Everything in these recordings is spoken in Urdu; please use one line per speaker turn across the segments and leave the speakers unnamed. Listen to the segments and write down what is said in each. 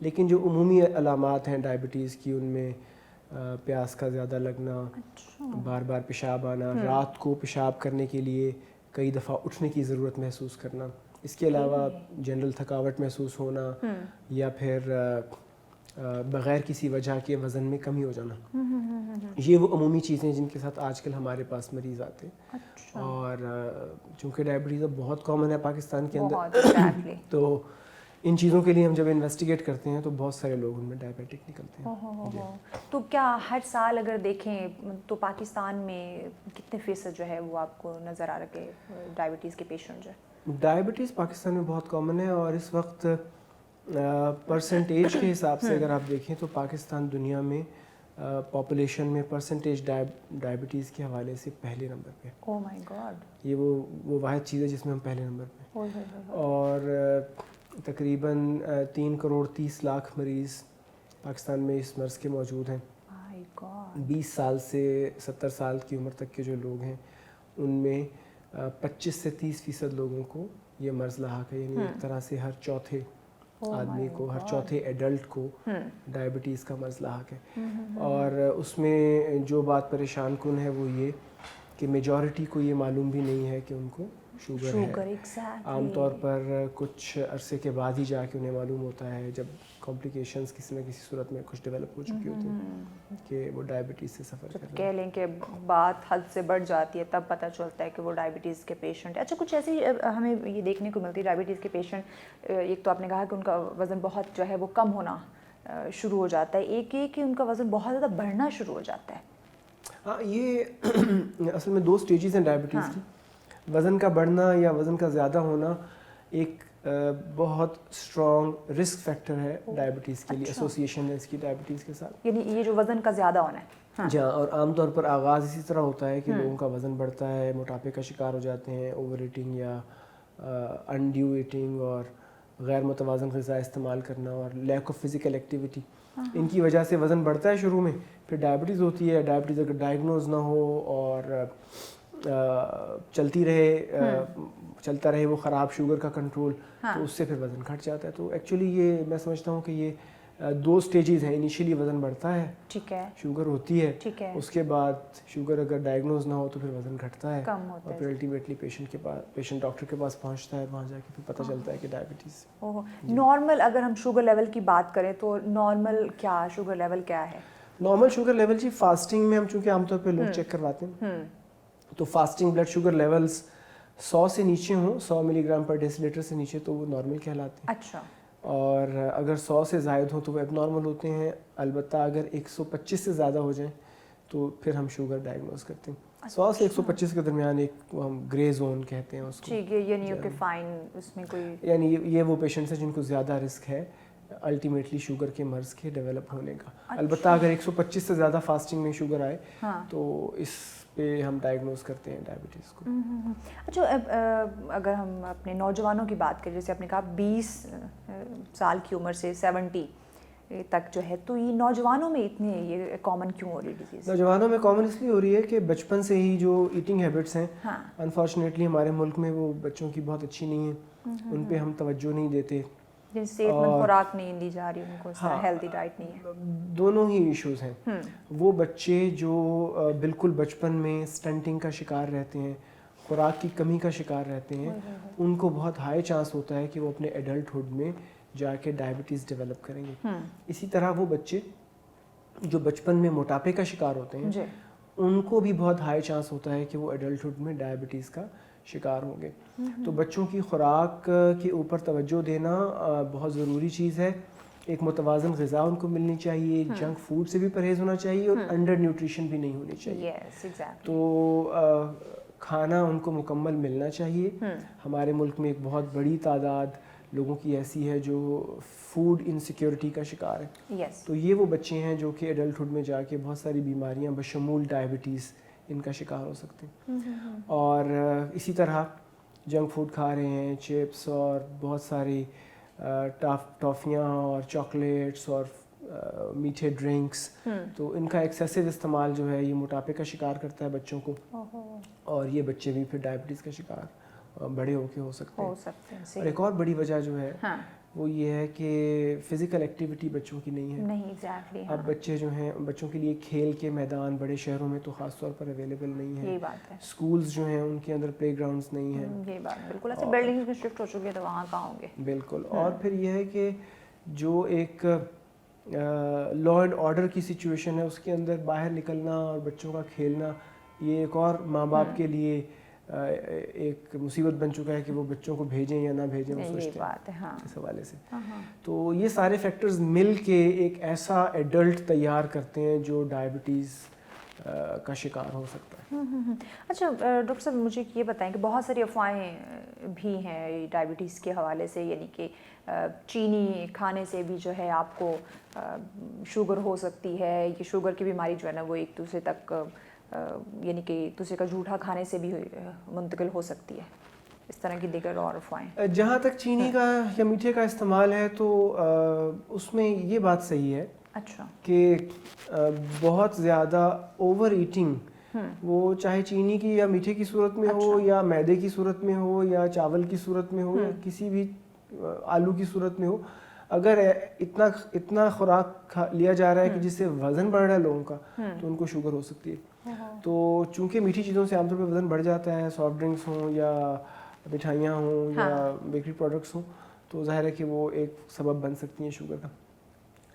لیکن جو عمومی علامات ہیں ڈائبٹیز کی ان میں پیاس کا زیادہ لگنا، بار بار پیشاب آنا، رات کو پیشاب کرنے کے لیے کئی دفعہ اٹھنے کی ضرورت محسوس کرنا، اس کے علاوہ جنرل تھکاوٹ محسوس ہونا، یا پھر بغیر کسی وجہ کے وزن میں کمی ہو جانا، یہ وہ عمومی چیزیں ہیں جن کے ساتھ آج کل ہمارے پاس مریض آتے ہیں. اور چونکہ ڈائبٹیز اب بہت کامن ہے پاکستان کے اندر، تو ان چیزوں کے لیے ہم جب انویسٹیگیٹ کرتے ہیں تو بہت سارے لوگ ان میں ڈائبیٹک نکلتے ہیں.
تو کیا ہر سال اگر دیکھیں تو پاکستان میں کتنے فیصد جو ہے وہ آپ کو نظر آ رہا کہ ڈائبٹیز کے پیشنٹ جو ہے؟
ڈائبٹیز پاکستان میں بہت کامن ہے، اور اس وقت پرسنٹیج کے حساب سے اگر آپ دیکھیں تو پاکستان دنیا میں پاپولیشن میں پرسنٹیج ڈائبٹیز کے حوالے سے پہلے نمبر پہ.
اوہ مائی گاڈ،
یہ وہ واحد چیز ہے جس میں ہم پہلے نمبر پہ. اور تقریباً 3 کروڑ 30 لاکھ مریض پاکستان میں اس مرض کے موجود ہیں. 20 سال سے 70 سال کی عمر تک کے جو لوگ ہیں ان میں 25 سے 30% لوگوں کو یہ مرض لاحق ہے، یعنی ایک طرح سے ہر چوتھے آدمی کو، ہر چوتھے ایڈلٹ کو ڈائبٹیز کا مرض لاحق ہے. اور اس میں جو بات پریشان کن ہے وہ یہ کہ میجورٹی کو یہ معلوم بھی نہیں ہے کہ ان کو شوگر ہے. عام طور پر کچھ عرصے کے بعد ہی جا کے انہیں معلوم ہوتا ہے، جب کمپلیکیشنز کسی نہ کسی صورت میں کچھ ڈیولپ ہو چکی ہوتی ہیں کہ وہ ڈائبٹیز سے سفر کر رہے ہیں.
کہہ لیں کہ بات حد سے بڑھ جاتی ہے تب پتہ چلتا ہے کہ وہ ڈائبٹیز کے پیشنٹ ہے. اچھا، کچھ ایسی ہمیں یہ دیکھنے کو ملتی ہے ڈائبٹیز کے پیشنٹ، ایک تو آپ نے کہا کہ ان کا وزن بہت جو ہے وہ کم ہونا شروع ہو جاتا ہے، ایک یہ کہ ان کا وزن بہت زیادہ بڑھنا شروع ہو جاتا ہے.
ہاں، یہ اصل میں 2 سٹیجز ہیں ڈائبٹیز کی. وزن کا بڑھنا یا وزن کا زیادہ ہونا ایک بہت اسٹرانگ رسک فیکٹر ہے ڈائبٹیز کے لیے، ایسوسیشن ہے اس کی ڈائبٹیز کے ساتھ.
یعنی یہ جو وزن کا زیادہ ہونا ہے.
جی ہاں، اور عام طور پر آغاز اسی طرح ہوتا ہے کہ لوگوں کا وزن بڑھتا ہے، موٹاپے کا شکار ہو جاتے ہیں، اوور ایٹنگ یا انڈیو ایٹنگ اور غیر متوازن غذا استعمال کرنا اور لیک آف فزیکل ایکٹیویٹی، ان کی وجہ سے وزن بڑھتا ہے شروع میں. پھر ڈائبٹیز ہوتی ہے. ڈائبٹیز اگر ڈائگنوز نہ ہو اور چلتا رہے وہ خراب شوگر کا کنٹرول، تو اس سے پھر وزن گھٹ جاتا ہے. تو ایکچولی یہ میں سمجھتا ہوں کہ یہ 2 سٹیجز ہیں. انیشیلی وزن بڑھتا ہے، ٹھیک ہے، شوگر ہوتی ہے، اس کے بعد شوگر اگر ڈائگنوز نہ ہو تو پھر وزن گھٹتا ہے، اور پھر الٹیمیٹلی پیشنٹ ڈاکٹر کے پاس پہنچتا ہے، وہاں جا کے پھر پتہ چلتا ہے کہ ڈائبٹیز.
نارمل اگر ہم شوگر لیول کی بات کریں تو نارمل کیا شوگر لیول کیا ہے؟
نارمل شوگر لیول جی فاسٹنگ میں ہم چونکہ عام طور پہ لوگ چیک کرواتے ہیں، تو فاسٹنگ بلڈ شوگر لیولز 100 سے نیچے ہوں، 100 ملی گرام پر ڈیسی لیٹر سے نیچے، تو وہ نارمل کہلاتے ہیں.
اچھا.
اور اگر 100 سے زائد ہوں تو وہ ایب نارمل ہوتے ہیں. البتہ اگر 125 سے زیادہ ہو جائیں تو پھر ہم شوگر ڈائگنوز کرتے ہیں. 100 سے 125 کے درمیان ایک وہ ہم گرے زون کہتے ہیں اس کو.
ٹھیک ہے، یعنی کہ فائن، اس میں کوئی،
یعنی یہ وہ پیشنٹس ہیں جن کو زیادہ رسک ہے الٹیمیٹلی شوگر کے مرض کے ڈیولپ ہونے کا. البتہ اگر 125 سے زیادہ فاسٹنگ میں شوگر آئے تو اس پہ ہم ڈائگنوز کرتے ہیں ڈائبٹیز کو.
اچھا، اگر ہم اپنے نوجوانوں کی بات کریں، جیسے آپ نے کہا 20 سال کی عمر سے 70 تک جو ہے، تو یہ نوجوانوں میں اتنی یہ کامن کیوں ہو رہی ہے ڈیزیز؟
نوجوانوں میں کامن اس لیے ہو رہی ہے کہ بچپن سے ہی جو ایٹنگ ہیبٹس ہیں انفارچونیٹلی ہمارے ملک میں وہ بچوں کی بہت اچھی نہیں ہیں، ان پہ ہم توجہ نہیں دیتے،
صحت مند خوراک نہیں دی جا رہی ان کو، ہیلدی ڈائٹ نہیں ہے.
دونوں ہی ایشوز ہیں. وہ بچے جو بالکل بچپن میں سٹنٹنگ کا شکار رہتے ہیں، خوراک کی کمی کا شکار رہتے ہیں، ان کو بہت ہائی چانس ہوتا ہے کہ وہ اپنے ایڈلٹ ہوڈ میں جا کے ڈائبٹیز ڈیولپ کریں گے. اسی طرح وہ بچے جو بچپن میں موٹاپے کا شکار ہوتے ہیں ان کو بھی بہت ہائی چانس ہوتا ہے کہ وہ ایڈلٹ ہوڈ میں ڈائبٹیز کا شکار ہوں گے. تو بچوں کی خوراک کے اوپر توجہ دینا بہت ضروری چیز ہے. ایک متوازن غذا ان کو ملنی چاہیے، جنک فوڈ سے بھی پرہیز ہونا چاہیے، اور انڈر نیوٹریشن بھی نہیں ہونی چاہیے. تو کھانا ان کو مکمل ملنا چاہیے. ہمارے ملک میں ایک بہت بڑی تعداد لوگوں کی ایسی ہے جو فوڈ انسیکیورٹی کا شکار ہے. تو یہ وہ بچے ہیں جو کہ ایڈلٹ ہوڈ میں جا کے بہت ساری بیماریاں بشمول ڈائبٹیز ان کا شکار ہو سکتے ہیں. اور اسی طرح جنک فوڈ کھا رہے ہیں، چپس اور بہت ساری ٹافیاں اور چاکلیٹس اور میٹھے ڈرنکس، تو ان کا ایکسیسو استعمال جو ہے یہ موٹاپے کا شکار کرتا ہے بچوں کو، اور یہ بچے بھی پھر ڈائبٹیز کا شکار بڑے ہو کے ہو سکتے ہیں. اور ایک اور بڑی وجہ جو ہے وہ یہ ہے کہ فزیکل ایکٹیویٹی بچوں کی نہیں ہے.
نہیں ایگزیکٹلی.
اب بچے جو ہیں بچوں کے لیے کھیل کے میدان بڑے شہروں میں تو خاص طور پر اویلیبل نہیں ہیں.
یہی بات ہے.
اسکولز جو ہیں ان کے اندر پلے گراؤنڈس نہیں ہیں.
یہ بات بالکل ایسے بلڈنگز میں شفٹ ہو چکے ہیں تو وہاں کہاں ہوں گے.
بالکل. اور پھر یہ ہے کہ جو ایک لا اینڈ آرڈر کی سچویشن ہے اس کے اندر باہر نکلنا اور بچوں کا کھیلنا یہ ایک اور ماں باپ کے لیے ایک مصیبت بن چکا ہے کہ وہ بچوں کو بھیجیں یا نہ بھیجیں وہ سوچتے ہیں اس حوالے سے. تو یہ سارے فیکٹرز مل کے ایک ایسا ایڈلٹ تیار کرتے ہیں جو ڈائبٹیز کا شکار ہو سکتا ہے.
اچھا ڈاکٹر صاحب مجھے یہ بتائیں کہ بہت ساری افواہیں بھی ہیں ڈائبٹیز کے حوالے سے, یعنی کہ چینی کھانے سے بھی جو ہے آپ کو شوگر ہو سکتی ہے, یہ شوگر کی بیماری جو ہے نا وہ ایک دوسرے تک یعنی کہ دوسرے کا جھوٹا کھانے سے بھی منتقل ہو سکتی ہے, اس طرح کی دیگر اور افواہیں.
جہاں تک چینی کا یا میٹھے کا استعمال ہے تو اس میں یہ بات صحیح ہے
اچھا
کہ بہت زیادہ اوور ایٹنگ وہ چاہے چینی کی یا میٹھے کی صورت میں ہو یا میدے کی صورت میں ہو یا چاول کی صورت میں ہو یا کسی بھی آلو کی صورت میں ہو, اگر اتنا خوراک لیا جا رہا ہے کہ جس سے وزن بڑھ رہا ہے لوگوں کا تو ان کو شوگر ہو سکتی ہے. تو چونکہ میٹھی چیزوں سے عام طور پہ وزن بڑھ جاتا ہے, سافٹ ڈرنکس ہوں یا مٹھائیاں ہوں یا بیکری پروڈکٹس ہوں, تو ظاہر ہے کہ وہ ایک سبب بن سکتی ہیں شوگر کا.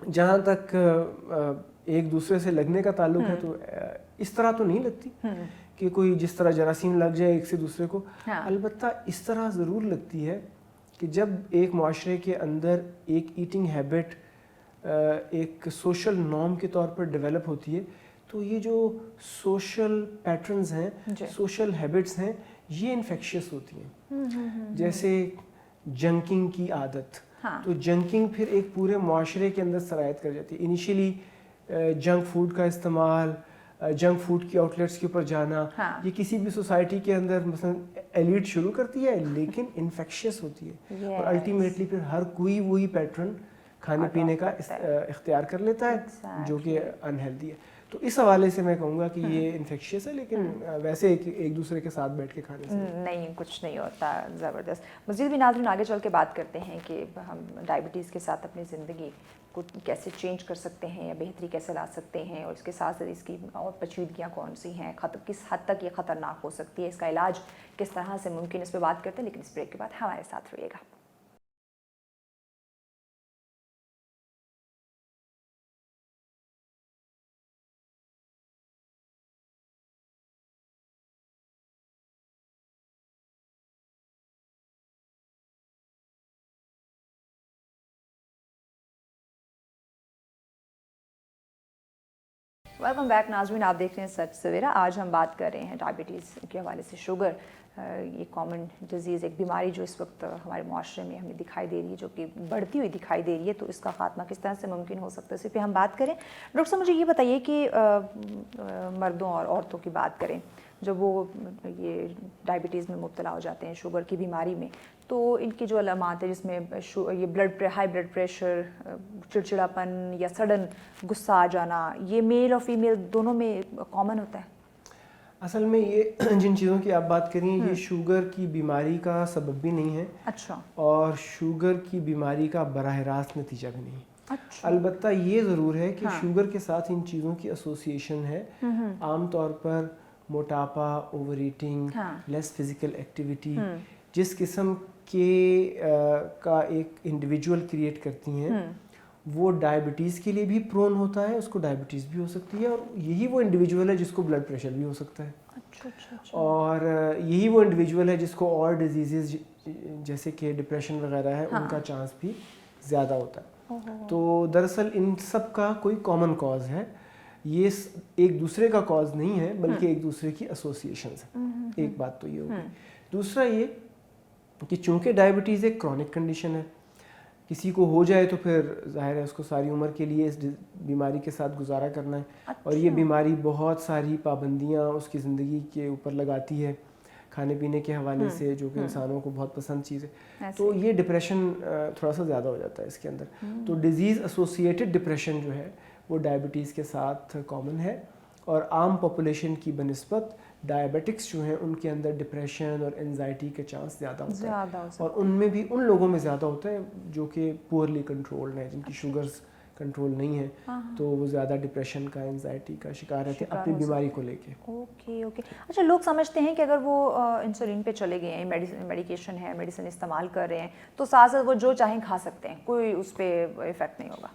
جہاں تک ایک دوسرے سے لگنے کا تعلق ہے تو اس طرح تو نہیں لگتی کہ کوئی جس طرح جراثیم لگ جائے ایک سے دوسرے کو. البتہ اس طرح ضرور لگتی ہے کہ جب ایک معاشرے کے اندر ایک ایٹنگ ہیبٹ ایک سوشل نارم کے طور پر ڈیولپ ہوتی ہے تو یہ جو سوشل پیٹرنز ہیں, سوشل ہیبٹس ہیں, یہ انفیکشیس ہوتی ہیں. جیسے جنکنگ کی عادت, تو جنکنگ پھر ایک پورے معاشرے کے اندر سرایت کر جاتی ہے. انیشیلی جنک فوڈ کا استعمال, جنک فوڈ کی آؤٹ لیٹس کے اوپر جانا, یہ کسی بھی سوسائٹی کے اندر مثلا ایلیٹ شروع کرتی ہے لیکن انفیکشیس ہوتی ہے اور الٹیمیٹلی پھر ہر کوئی وہی پیٹرن کھانے پینے کا اختیار کر لیتا ہے جو کہ انہیلدی ہے. تو اس حوالے سے میں کہوں گا کہ یہ انفیکشیس ہے, لیکن ویسے ایک دوسرے کے ساتھ بیٹھ کے کھانے سے
نہیں کچھ نہیں ہوتا. زبردست. مزید بھی ناظرین آگے چل کے بات کرتے ہیں کہ ہم ڈائبٹیز کے ساتھ اپنی زندگی کو کیسے چینج کر سکتے ہیں یا بہتری کیسے لا سکتے ہیں, اور اس کے ساتھ ساتھ اس کی اور پیچیدگیاں کون سی ہیں, کس حد تک یہ خطرناک ہو سکتی ہے, اس کا علاج کس طرح سے ممکن, اس پہ بات کرتے ہیں. لیکن اس بریک کے بعد ہمارے ساتھ رہیے گا. ویلکم بیک ناظرین, آپ دیکھ رہے ہیں سچ سویرا. آج ہم بات کر رہے ہیں ڈائبٹیز کے حوالے سے. شوگر یہ کامن ڈیزیز, ایک بیماری جو اس وقت ہمارے معاشرے میں ہمیں دکھائی دے رہی ہے, جو کہ بڑھتی ہوئی دکھائی دے رہی ہے. تو اس کا خاتمہ کس طرح سے ممکن ہو سکتا ہے, اسی پہ ہم بات کریں. ڈاکٹر صاحب مجھے یہ بتائیے کہ مردوں اور عورتوں کی بات کریں, جب وہ یہ ڈائبٹیز میں مبتلا ہو جاتے ہیں, شوگر کی بیماری میں, تو ان کی جو علامات ہے جس میں یہ ہائی بلڈ پریشر, چڑچڑاپن یا سڈن غصہ آ جانا, یہ میل اور فیمیل دونوں میں کامن ہوتا ہے؟
اصل میں یہ جن چیزوں کی آپ بات کریں یہ شوگر کی بیماری کا سبب بھی نہیں ہے.
اچھا.
اور شوگر کی بیماری کا براہ راست نتیجہ بھی نہیں.
اچھا.
البتہ یہ ضرور ہے کہ شوگر کے ساتھ ان چیزوں کی ایسوسیشن ہے. عام طور پر موٹاپا, اوور ایٹنگ, لیس فزیکل ایکٹیویٹی جس قسم کے کا ایک انڈیویجول کریٹ کرتی ہیں وہ ڈائبٹیز کے لیے بھی پرون ہوتا ہے, اس کو ڈائبٹیز بھی ہو سکتی ہے, اور یہی وہ انڈیویجول ہے جس کو بلڈ پریشر بھی ہو سکتا ہے. اور یہی وہ انڈیویجول ہے جس کو اور ڈیزیزز جیسے کہ ڈپریشن وغیرہ ہے ان کا چانس بھی زیادہ ہوتا ہے. تو دراصل ان سب کا کوئی کامن کاز ہے, یہ ایک دوسرے کا کاز نہیں ہے بلکہ ایک دوسرے کی ایسوسیشنز ہیں. ایک بات تو یہ ہوگی. دوسرا یہ کہ چونکہ ڈائبٹیز ایک کرونک کنڈیشن ہے, کسی کو ہو جائے تو پھر ظاہر ہے اس کو ساری عمر کے لیے اس بیماری کے ساتھ گزارا کرنا ہے. اور یہ بیماری بہت ساری پابندیاں اس کی زندگی کے اوپر لگاتی ہے کھانے پینے کے حوالے سے, جو کہ انسانوں کو بہت پسند چیز ہے. تو یہ ڈپریشن تھوڑا سا زیادہ ہو جاتا ہے اس کے اندر. تو ڈیزیز ایسوسیٹڈ ڈپریشن جو ہے وہ ڈائبٹیز کے ساتھ کامن ہے, اور عام پاپولیشن کی بنسبت ڈائبیٹکس جو ہیں ان کے اندر ڈپریشن اور انزائٹی کے چانس زیادہ ہوتا ہے, اور ان میں بھی ان لوگوں میں زیادہ ہوتا ہے جو کہ پورلی کنٹرولڈ ہیں, جن کی شوگرز کنٹرول نہیں ہے, تو وہ زیادہ ڈپریشن کا, انزائٹی کا شکار رہتے ہیں اپنی بیماری کو لے کے.
اوکے. اچھا, لوگ سمجھتے ہیں کہ اگر وہ انسولین پہ چلے گئے ہیں, میڈیکیشن ہے, میڈیسن استعمال کر رہے ہیں, تو ساتھ ساتھ وہ جو چاہیں کھا سکتے ہیں, کوئی اس پہ افیکٹ نہیں ہوگا.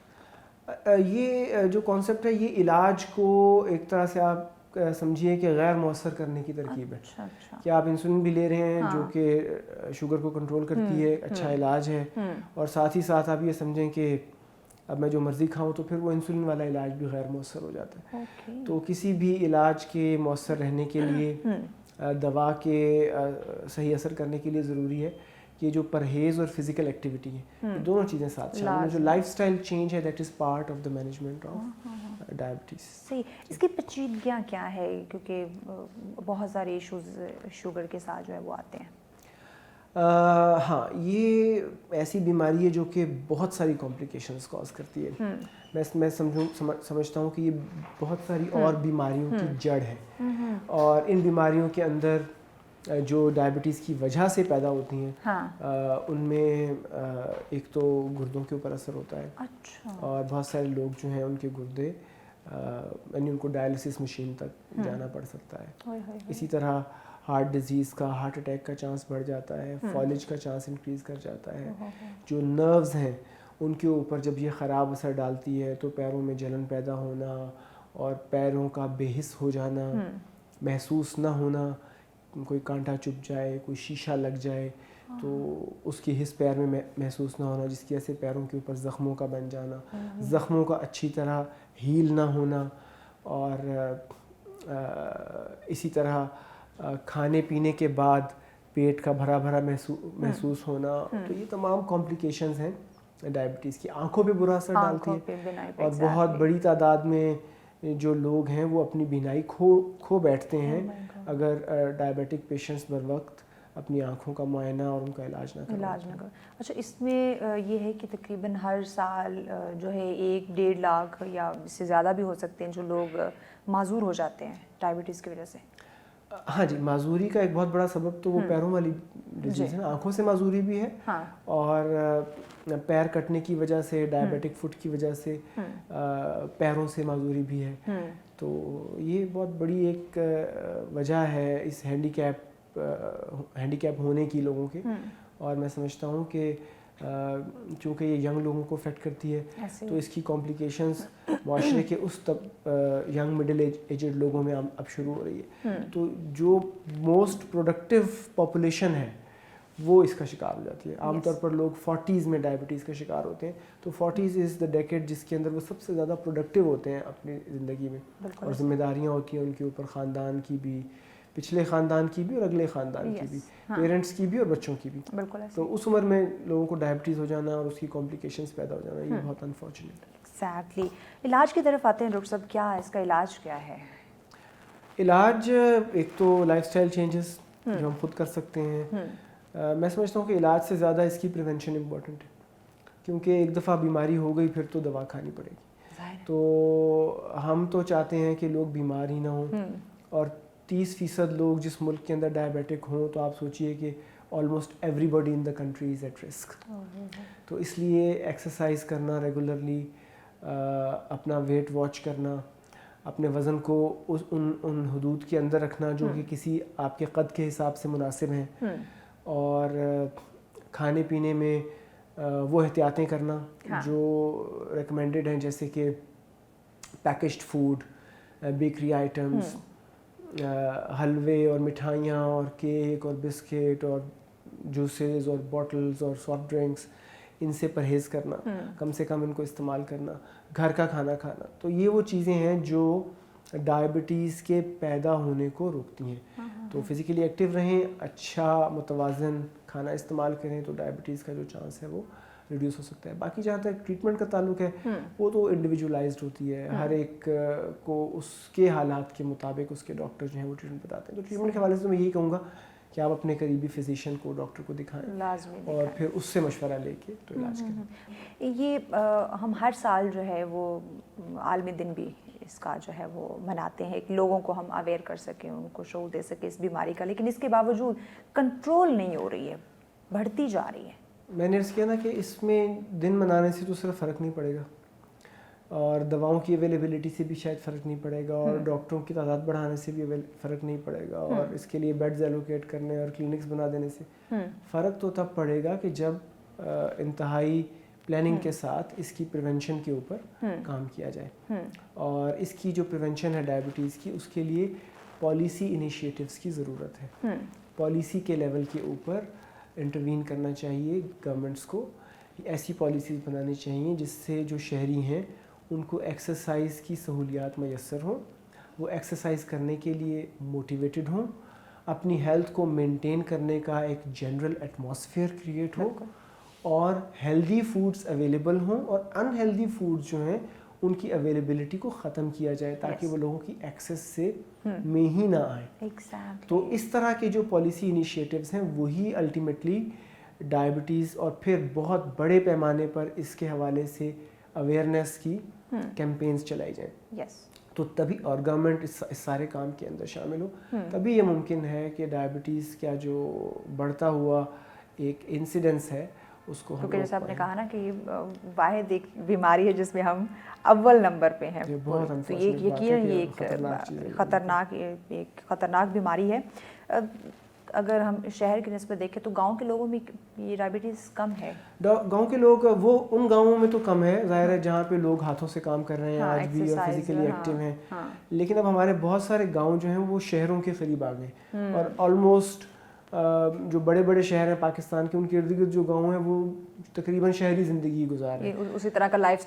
یہ جو کانسیپٹ ہے یہ علاج کو ایک طرح سے آپ سمجھیے کہ غیر مؤثر کرنے کی ترکیب ہے. کہ آپ انسولین بھی لے رہے ہیں جو کہ شوگر کو کنٹرول کرتی ہے, اچھا علاج ہے, اور ساتھ ہی ساتھ آپ یہ سمجھیں کہ اب میں جو مرضی کھاؤں تو پھر وہ انسولین والا علاج بھی غیر مؤثر ہو جاتا ہے. تو کسی بھی علاج کے مؤثر رہنے کے لیے, دوا کے صحیح اثر کرنے کے لیے ضروری ہے کہ جو پرہیز اور فزیکل ایکٹیویٹی ہے, دونوں چیزیں ساتھ شامل ہیں. جو لائف اسٹائل چینج ہے that is part of the management of diabetes.
صحیح. اس کی پیچیدگیاں کیا ہے, کیونکہ بہت سارے ایشوز شوگر کے ساتھ جو ہے وہ آتے ہیں.
ہاں, یہ ایسی بیماری ہے جو کہ بہت ساری کمپلیکیشنز کاز کرتی ہے. میں سمجھتا ہوں کہ یہ بہت ساری اور بیماریوں کی جڑ ہے, اور ان بیماریوں کے اندر جو ڈائبٹیز کی وجہ سے پیدا ہوتی ہیں ان میں ایک تو گردوں کے اوپر اثر ہوتا ہے. اور بہت سارے لوگ جو ہیں ان کے گردے یعنی ان کو ڈائلسس مشین تک جانا پڑ سکتا ہے. اسی طرح ہارٹ ڈیزیز کا, ہارٹ اٹیک کا چانس بڑھ جاتا ہے, فالج کا چانس انکریز کر جاتا ہے. جو نروز ہیں ان کے اوپر جب یہ خراب اثر ڈالتی ہے تو پیروں میں جلن پیدا ہونا, اور پیروں کا بے حس ہو جانا, محسوس نہ ہونا, کوئی کانٹا چبھ جائے, کوئی شیشہ لگ جائے تو اس کی حس پیر میں محسوس نہ ہونا, جس کی وجہ سے پیروں کے اوپر زخموں کا بن جانا, زخموں کا اچھی طرح ہیل نہ ہونا, اور اسی طرح کھانے پینے کے بعد پیٹ کا بھرا بھرا محسوس ہونا. تو یہ تمام کمپلیکیشنز ہیں ڈائبٹیز کی. آنکھوں پہ برا اثر ڈالتی ہے, اور بہت بڑی تعداد میں جو لوگ ہیں وہ اپنی بینائی کھو بیٹھتے ہیں اگر ڈائبٹک پیشنٹس بر وقت اپنی آنکھوں کا معائنہ اور ان کا علاج نہ کریں.
اچھا, اس میں یہ ہے کہ تقریباً ہر سال جو ہے 1-1.5 لاکھ یا اس سے زیادہ بھی ہو سکتے ہیں جو لوگ معذور ہو جاتے ہیں ڈائبٹیز کی وجہ سے.
ہاں جی, معذوری کا ایک بہت بڑا سبب تو وہ پیروں والی ڈیزیز ہے. آنکھوں سے معذوری بھی ہے, اور پیر کٹنے کی وجہ سے, ڈائبٹک فٹ کی وجہ سے پیروں سے معذوری بھی ہے. تو یہ بہت بڑی ایک وجہ ہے اس ہینڈی کیپ ہونے کی لوگوں کے. اور میں سمجھتا ہوں کہ چونکہ یہ ینگ لوگوں کو افیکٹ کرتی ہے تو اس کی کمپلیکیشنز معاشرے کے اس ینگ مڈل ایجڈ لوگوں میں اب شروع ہو رہی ہے. تو جو موسٹ پروڈکٹیو پاپولیشن ہے وہ اس کا شکار ہو جاتی ہے. عام طور پر لوگ 40s میں ڈائبٹیز کا شکار ہوتے ہیں. تو 40s از دا ڈیکیڈ جس کے اندر وہ سب سے زیادہ پروڈکٹیو ہوتے ہیں اپنی زندگی میں, اور ذمہ داریاں ہوتی ہیں ان کے اوپر, خاندان کی بھی, پچھلے خاندان کی بھی اور اگلے خاندان کی بھی, پیرنٹس کی بھی اور بچوں کی بھی. تو اس عمر میں لوگوں کو ڈائبٹیز ہو جانا اور اس کی کمپلیکیشنز پیدا ہو جانا, یہ بہت انفارچونیٹ ہے.
ایگزیکٹلی. علاج کی طرف آتے ہیں ڈاکٹر صاحب, کیا اس کا علاج کیا ہے؟
علاج ایک تو لائف اسٹائل چینجز جو ہم خود کر سکتے ہیں. میں سمجھتا ہوں کہ علاج سے زیادہ اس کی پریونشن امپورٹنٹ ہے, کیونکہ ایک دفعہ بیماری ہو گئی پھر تو دوا کھانی پڑے گی. تو ہم تو چاہتے ہیں کہ لوگ بیمار ہی نہ ہوں, اور 30% لوگ جس ملک کے اندر ڈائبیٹک ہوں تو آپ سوچئے کہ almost everybody in the country is at risk. تو اس لیے ایکسرسائز کرنا ریگولرلی, اپنا ویٹ واچ کرنا, اپنے وزن کو ان حدود کے اندر رکھنا جو کہ کسی آپ کے قد کے حساب سے مناسب ہیں, اور کھانے پینے میں وہ احتیاطیں کرنا جو ریکمینڈڈ ہیں, جیسے کہ پیکجڈ فوڈ, بیکری آئٹمس, حلوے اور مٹھائیاں اور کیک اور بسکٹ اور جوسز اور باٹلز اور سافٹ ڈرنکس, ان سے پرہیز کرنا, کم سے کم ان کو استعمال کرنا, گھر کا کھانا کھانا. تو یہ وہ چیزیں ہیں جو ڈائبٹیز کے پیدا ہونے کو روکتی ہیں. تو فزیکلی ایکٹیو رہیں, اچھا متوازن کھانا استعمال کریں تو ڈائبٹیز کا جو چانس ہے وہ ریڈیوس ہو سکتا ہے. باقی جہاں تک ٹریٹمنٹ کا تعلق ہے وہ تو انڈیویجولائزڈ ہوتی ہے, ہر ایک کو اس کے حالات کے مطابق اس کے ڈاکٹر جو ہیں وہ ٹریٹمنٹ بتاتے ہیں. تو ٹریٹمنٹ کے حوالے سے میں یہی کہوں گا کہ آپ اپنے قریبی فزیشین کو, ڈاکٹر کو دکھائیں اور پھر اس سے مشورہ لے کے تو علاج کریں.
یہ ہم ہر سال جو ہے وہ عالمی دن بھی اس کا جو ہے وہ مناتے ہیں, ایک لوگوں کو ہم اویئر کر سکیں, ان کو شعور دے سکیں اس بیماری کا, لیکن اس کے باوجود کنٹرول نہیں ہو رہی ہے, بڑھتی جا رہی ہے.
میں نے عرض کیا نا کہ اس میں دن منانے سے تو صرف فرق نہیں پڑے گا, اور دواؤں کی اویلیبلٹی سے بھی شاید فرق نہیں پڑے گا, اور ڈاکٹروں کی تعداد بڑھانے سے بھی فرق نہیں پڑے گا, اور اس کے لیے بیڈز ایلوکیٹ کرنے اور کلینکس بنا دینے سے فرق تو تب پڑے گا کہ جب انتہائی پلاننگ کے ساتھ اس کی پریونشن کے اوپر کام کیا جائے. اور اس کی جو پریونشن ہے ڈائبٹیز کی, اس کے لیے پالیسی انیشیٹوز کی ضرورت ہے. پالیسی کے لیول کے اوپر انٹروین کرنا چاہیے گورنمنٹس کو, ایسی پالیسیز بنانی چاہیے جس سے جو شہری ہیں ان کو ایکسرسائز کی سہولیات میسر ہوں, وہ ایکسرسائز کرنے کے لیے موٹیویٹڈ ہوں, اپنی ہیلتھ کو مینٹین کرنے کا ایک جنرل ایٹماسفیئر کریٹ ہو, اور ہیلدی فوڈز اویلیبل ہوں, اور ان ہیلدی فوڈز جو ہیں ان کی اویلیبلٹی کو ختم کیا جائے تاکہ وہ لوگوں کی ایکسیس سے میں ہی نہ آئیں. تو اس طرح کے جو پالیسی انیشیٹوز ہیں وہی الٹیمیٹلی ڈائبٹیز, اور پھر بہت بڑے پیمانے پر اس کے حوالے سے اویئرنیس کی کیمپینز چلائی جائیں. تو تبھی, اور گورنمنٹ اس سارے کام کے اندر شامل ہو, تبھی یہ ممکن ہے کہ ڈائبٹیز کا جو بڑھتا ہوا ایک انسیڈنس ہے اس کو,
کیونکہ جیسے آپ نے کہا نا کہ یہ واحد ایک بیماری ہے جس میں ہم اول نمبر پہ ہیں, تو یہ یقیناً یہ ایک خطرناک بیماری ہے. اگر ہم شہر کی نسبت دیکھیں تو گاؤں کے لوگوں میں یہ ڈائبٹیز کم ہے.
گاؤں کے لوگ, وہ ان گاؤں میں تو کم ہے ظاہر ہے جہاں پہ لوگ ہاتھوں سے کام کر رہے ہیں آج بھی اور فزیکلی ایکٹیو ہیں, لیکن اب ہمارے بہت سارے گاؤں جو ہیں وہ شہروں کے قریب آ گئے, اور آلموسٹ جو بڑے بڑے شہر ہیں پاکستان کے ان کے ارد گرد جو گاؤں ہیں وہ تقریباً شہری زندگی گزار رہے ہیں,
اسی طرح کا لائف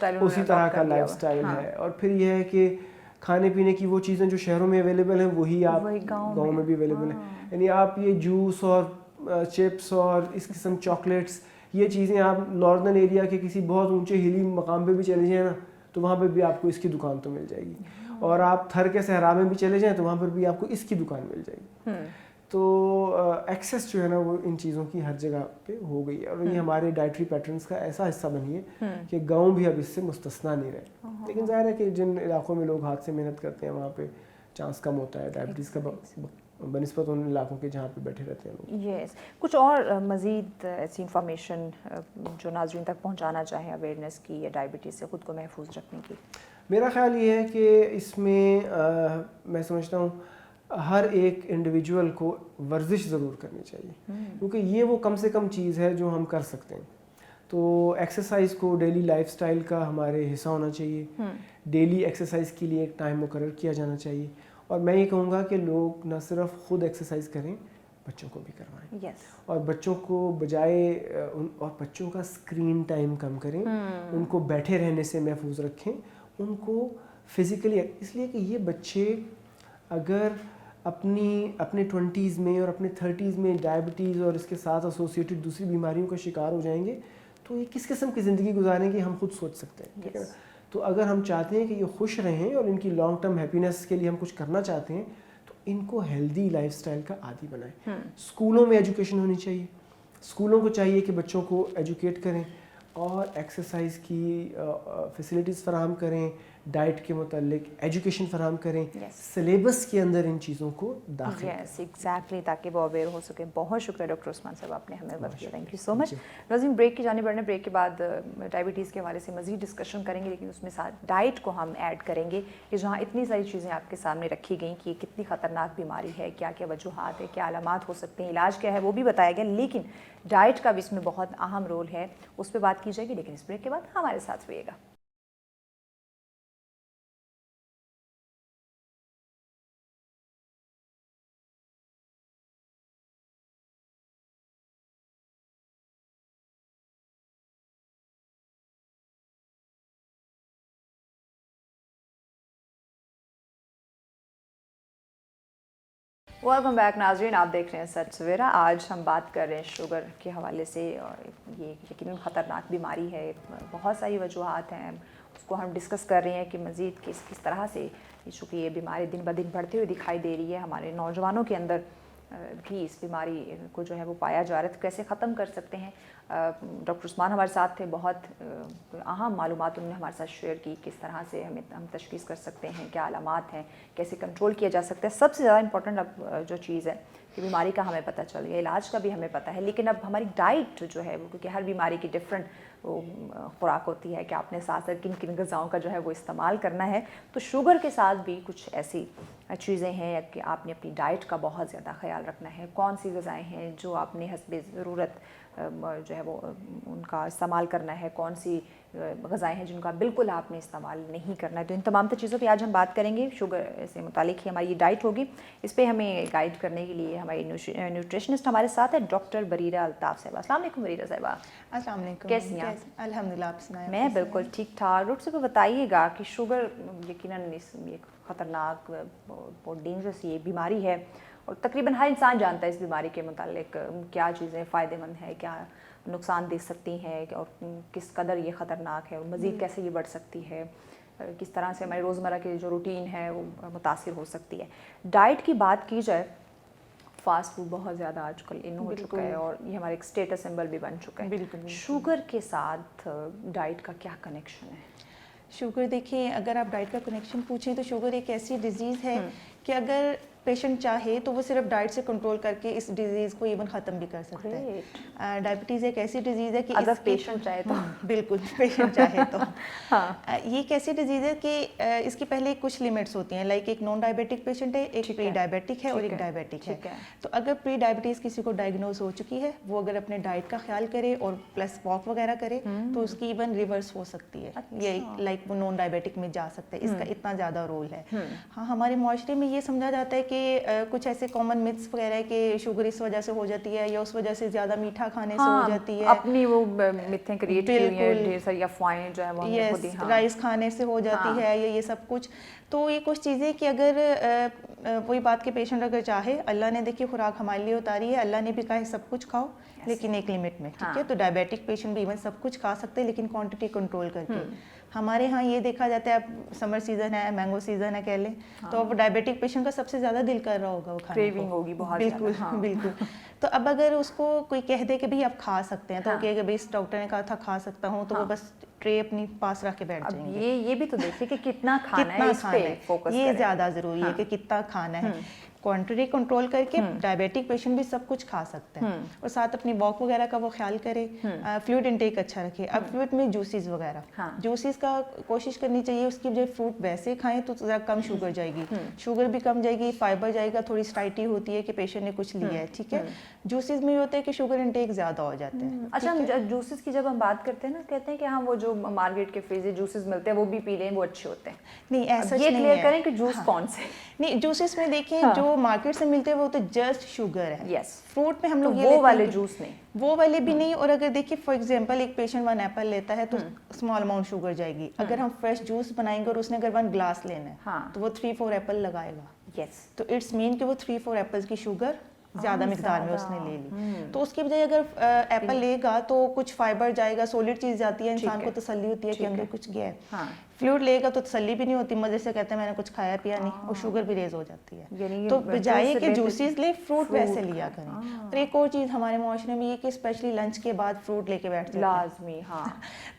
سٹائل ہے. اور پھر یہ ہے کہ کھانے پینے کی وہ چیزیں جو شہروں میں اویلیبل ہیں وہی آپ گاؤں میں بھی اویلیبل ہیں. یعنی آپ یہ جوس اور چپس اور اس قسم چاکلیٹس, یہ چیزیں آپ ناردرن ایریا کے کسی بہت اونچے ہلی مقام پہ بھی چلے جائیں نا تو وہاں پہ بھی آپ کو اس کی دکان تو مل جائے گی, اور آپ تھر کے صحرا میں بھی چلے جائیں تو وہاں پر بھی آپ کو اس کی دکان مل جائے گی. تو ایکسیس جو ہے نا وہ ان چیزوں کی ہر جگہ پہ ہو گئی ہے, اور یہ ہمارے ڈائٹری پیٹرنس کا ایسا حصہ بنی ہے کہ گاؤں بھی اب اس سے مستثنا نہیں رہے. لیکن ظاہر ہے کہ جن علاقوں میں لوگ ہاتھ سے محنت کرتے ہیں وہاں پہ چانس کم ہوتا ہے ڈائبٹیز کا بنسبت ان علاقوں کے جہاں پہ بیٹھے رہتے ہیں لوگ.
یس, کچھ اور مزید ایسی انفارمیشن جو ناظرین تک پہنچانا چاہیں اویئرنیس کی یا ڈائبٹیز سے خود کو محفوظ رکھنے کی؟
میرا خیال یہ ہے کہ اس میں میں سمجھتا ہوں ہر ایک انڈیویجول کو ورزش ضرور کرنی چاہیے, کیونکہ یہ وہ کم سے کم چیز ہے جو ہم کر سکتے ہیں. تو ایکسرسائز کو ڈیلی لائف سٹائل کا ہمارے حصہ ہونا چاہیے, ڈیلی ایکسرسائز کے لیے ایک ٹائم مقرر کیا جانا چاہیے, اور میں یہ کہوں گا کہ لوگ نہ صرف خود ایکسرسائز کریں, بچوں کو بھی کروائیں, اور بچوں کو بجائے اور بچوں کا اسکرین ٹائم کم کریں, ان کو بیٹھے رہنے سے محفوظ رکھیں, ان کو فزیکلی, اس لیے کہ یہ بچے اگر اپنے 20s میں اور اپنے 30s میں ڈائبٹیز اور اس کے ساتھ ایسوسیٹڈ دوسری بیماریوں کا شکار ہو جائیں گے تو یہ کس قسم کی زندگی گزاریں گے ہم خود سوچ سکتے ہیں, ٹھیک ہے نا. تو اگر ہم چاہتے ہیں کہ یہ خوش رہیں اور ان کی لانگ ٹرم ہیپینس کے لیے ہم کچھ کرنا چاہتے ہیں تو ان کو ہیلدی لائف سٹائل کا عادی بنائیں. اسکولوں میں ایجوکیشن ہونی چاہیے, اسکولوں کو چاہیے کہ بچوں کو ایجوکیٹ کریں اور ایکسرسائز کی فیسلٹیز فراہم کریں, ڈائٹ کے متعلق ایجوکیشن فراہم کریں, سلیبس کے اندر ان چیزوں کو داخل کریں.
ایگزیکٹلی, تاکہ وہ اویئر ہو سکیں. بہت شکریہ ڈاکٹر عثمان صاحب, آپ نے ہمیں وقت دیا, تھینک یو سو مچ. ناظرین, بریک کی جانب بڑھنے, بریک کے بعد ڈائبٹیز کے حوالے سے مزید ڈسکشن کریں گے, لیکن اس میں ساتھ ڈائٹ کو ہم ایڈ کریں گے کہ جہاں اتنی ساری چیزیں آپ کے سامنے رکھی گئیں کہ یہ کتنی خطرناک بیماری ہے, کیا کیا وجوہات ہے, کیا علامات ہو سکتے ہیں, علاج کیا ہے وہ بھی بتایا گیا, لیکن ڈائٹ کا بھی اس میں بہت اہم رول ہے, اس پہ بات کی جائے گی. لیکن اس بریک کے بعد ہمارے ساتھ رہیے گا. ویلکم بیک ناظرین, آپ دیکھ رہے ہیں سچ سویرا. آج ہم بات کر رہے ہیں شوگر کے حوالے سے, اور یہ یقیناً خطرناک بیماری ہے, بہت ساری وجوہات ہیں, اس کو ہم ڈسکس کر رہے ہیں کہ مزید کس طرح سے چونکہ یہ بیماری دن بدن بڑھتے ہوئے دکھائی دے رہی ہے, ہمارے نوجوانوں کے اندر بھی اس بیماری کو جو ہے وہ پایا جا رہا ہے، تو کیسے ختم کر سکتے ہیں؟ ڈاکٹر عثمان ہمارے ساتھ تھے، بہت اہم معلومات انہوں نے ہمارے ساتھ شیئر کی، کس طرح سے ہم تشخیص کر سکتے ہیں، کیا علامات ہیں، کیسے کنٹرول کیا جا سکتا ہے۔ سب سے زیادہ امپورٹنٹ اب جو چیز ہے کہ بیماری کا ہمیں پتہ چل گیا، علاج کا بھی ہمیں پتہ ہے، لیکن اب ہماری ڈائٹ جو ہے وہ، کیونکہ ہر بیماری کی ڈفرینٹ خوراک ہوتی ہے کہ آپ نے ساتھ ساتھ کن کن غذاؤں کا جو ہے وہ استعمال کرنا ہے، تو شوگر کے ساتھ بھی کچھ ایسی چیزیں ہیں کہ آپ نے اپنی ڈائٹ کا بہت زیادہ خیال رکھنا ہے، کون سی غذائیں ہیں جو آپ نے حسب ضرورت جو ہے وہ ان کا استعمال کرنا ہے، کون سی غذائیں ہیں جن کا بالکل آپ نے استعمال نہیں کرنا ہے۔ تو ان تمام تر چیزوں پہ آج ہم بات کریں گے، شوگر سے متعلق ہی ہماری یہ ڈائٹ ہوگی۔ اس پہ ہمیں گائیڈ کرنے کے لیے ہماری نیوٹریشنسٹ ہمارے ساتھ ہے ڈاکٹر بریرہ الطاف صاحبہ۔ السلام علیکم بریرہ صاحبہ۔
السلام علیکم،
کیسی ہیں آپ؟
الحمدللہ، آپ سنائیں؟
میں بالکل ٹھیک ٹھاک۔ ڈاکٹر صاحب بتائیے گا کہ شوگر یقیناً ایک خطرناک بہت ڈینجرس یہ بیماری ہے، اور تقریباً ہر انسان جانتا ہے اس بیماری کے متعلق کیا چیزیں فائدہ مند ہے، کیا نقصان دے سکتی ہیں، اور کس قدر یہ خطرناک ہے، اور مزید کیسے یہ بڑھ سکتی ہے، کس طرح سے ہماری روزمرہ کی جو روٹین ہے وہ متاثر ہو سکتی ہے۔ ڈائٹ کی بات کی جائے، فاسٹ فوڈ بہت زیادہ آج کل ان ہو چکا ہے، اور یہ ہمارا ایک اسٹیٹس سمبل بھی بن چکا ہے۔
بالکل۔
شوگر کے ساتھ ڈائٹ کا کیا کنیکشن ہے؟
شوگر دیکھیں، اگر آپ ڈائٹ کا کنیکشن پوچھیں تو شوگر ایک ایسی ڈیزیز ہے کہ اگر پیشنٹ چاہے تو وہ صرف ڈائٹ سے کنٹرول کر کے اس ڈیزیز کو ایون ختم بھی کر سکتا ہے۔ ڈائبٹیز ایک ایسی ڈیزیز ہے کہ
اگر پیشنٹ چاہے تو،
بالکل پیشنٹ چاہے تو یہ ایک ایسی ڈیزیز ہے کہ اس کی پہلے کچھ لمٹس ہوتی ہیں، لائک ایک نان ڈائبیٹک پیشنٹ ہے، ایک پری ڈائبیٹک ہے اور ایک ڈائبیٹک ہے۔ تو اگر پری ڈائبٹیز کسی کو ڈائگنوز ہو چکی ہے، وہ اگر اپنے ڈائٹ کا خیال کرے اور پلس واک وغیرہ کرے تو اس کی ایون ریورس ہو سکتی ہے، یہ لائک وہ نان ڈائبیٹک میں جا سکتا ہے۔ اس کا اتنا زیادہ رول ہے۔ ہاں، ہمارے معاشرے میں یہ سمجھا جاتا ہے کہ کچھ ایسے کامن متس وغیرہ ہے کہ شوگر اس وجہ سے ہو جاتی ہے، یا اس وجہ سے زیادہ میٹھا کھانے سے ہو جاتی ہے،
اپنی وہ متیں کریٹ کی ہوئی ہیں، ڈھیر ساری افواہیں جو ہیں وہ خود ہی،
رائس کھانے سے ہو جاتی ہے، یا یہ سب کچھ۔ تو یہ کچھ چیزیں کہ اگر وہی بات کہ پیشنٹ اگر چاہے، اللہ نے دیکھیے خوراک ہمارے لیے اتاری ہے، اللہ نے بھی کہا ہے سب کچھ کھاؤ لیکن ایک لمٹ میں، ٹھیک ہے؟ تو ڈائبیٹک پیشنٹ بھی ایون سب کچھ کھا سکتے ہیں لیکن کوانٹٹی کنٹرول کر کے۔ ہمارے ہاں یہ دیکھا جاتا ہے، اب سمر سیزن ہے، مینگو سیزن ہے کہہ لیں، تو اب ڈائبیٹک پیشنٹ کا سب سے زیادہ دل کر رہا ہوگا وہ کھانے کو،
کریونگ ہوگی بہت زیادہ۔
بالکل بالکل۔ تو اب اگر اس کو کوئی کہہ دے کہ بھائی آپ کھا سکتے ہیں، تو کہ بھائی اس ڈاکٹر نے کہا تھا کھا سکتا ہوں، تو وہ بس ٹرے اپنی پاس رکھ کے بیٹھ جائیں گے۔
یہ بھی تو دیکھیے کہ کتنا کھانا ہے، اس پہ فوکس
یہ زیادہ ضروری ہے کہ کتنا کھانا ہے۔ کوانٹٹی کنٹرول کر کے ڈائبیٹک پیشنٹ بھی سب کچھ کھا سکتا ہے، اور ساتھ اپنی واک وغیرہ کا وہ خیال کرے، فلوئڈ انٹیک اچھا رکھے۔ اب فلوئڈ میں جوسز وغیرہ، جوسز کا کوشش کرنی چاہیے اس کی بجائے فروٹ ویسے کھائیں تو ذرا کم شوگر جائے گی، شوگر بھی کم جائے گی، فائبر جائے گا، تھوڑی اسٹائٹی ہوتی ہے کہ پیشنٹ نے کچھ لیا ہے، ٹھیک ہے؟ جوسز میں یہ ہوتا ہے کہ شوگر انٹیک زیادہ ہو جاتا ہے۔
اچھا، جوسز کی جب ہم بات کرتے ہیں نا، کہتے ہیں کہ ہاں وہ جو مارکیٹ کے فریزی جوسز ملتے ہیں وہ بھی پی لیں، وہ اچھے ہوتے ہیں۔
نہیں، ایسا
یہ کلیئر کریں کہ جوس کون سے؟
نہیں، جوسز میں دیکھیں جو مارکیٹ سے ملتے ہیں وہ تو جسٹ شوگر ہے۔
یس،
فروٹ میں ہم لوگ
وہ والے جوس نہیں،
وہ والے بھی نہیں۔ اور اگر دیکھیں فار ایگزامپل ایک پیشنٹ 1 ایپل لیتا ہے تو اسمال اماؤنٹ شوگر جائے گی۔ اگر ہم فریش جوس بنائیں گے اور اس نے اگر 1 گلاس لینا ہے تو وہ 3-4 ایپل لگائے گا۔
یس،
تو اٹس مین کہ وہ 3-4 ایپلز کی شوگر زیادہ مقدار میں اس نے لے لی۔ تو اس کے بجائے اگر ایپل لے گا تو کچھ فائبر جائے گا، سولڈ چیز جاتی ہے، انسان کو تسلی ہوتی ہے کہ اندر کچھ گیا ہے۔ فلوئڈ لے گا تو تسلی بھی نہیں ہوتی، مزے سے کہتے ہیں میں نے کچھ کھایا پیا نہیں، اور شوگر بھی ریز ہو جاتی ہے۔ تو بجائے کہ جوسز لے، فروٹ ویسے لیا کریں۔ اور ایک اور چیز ہمارے معاشرے میں یہ کہ اسپیشلی لنچ کے بعد فروٹ لے کے بیٹھ جاتے ہیں،
لازمی۔ ہاں،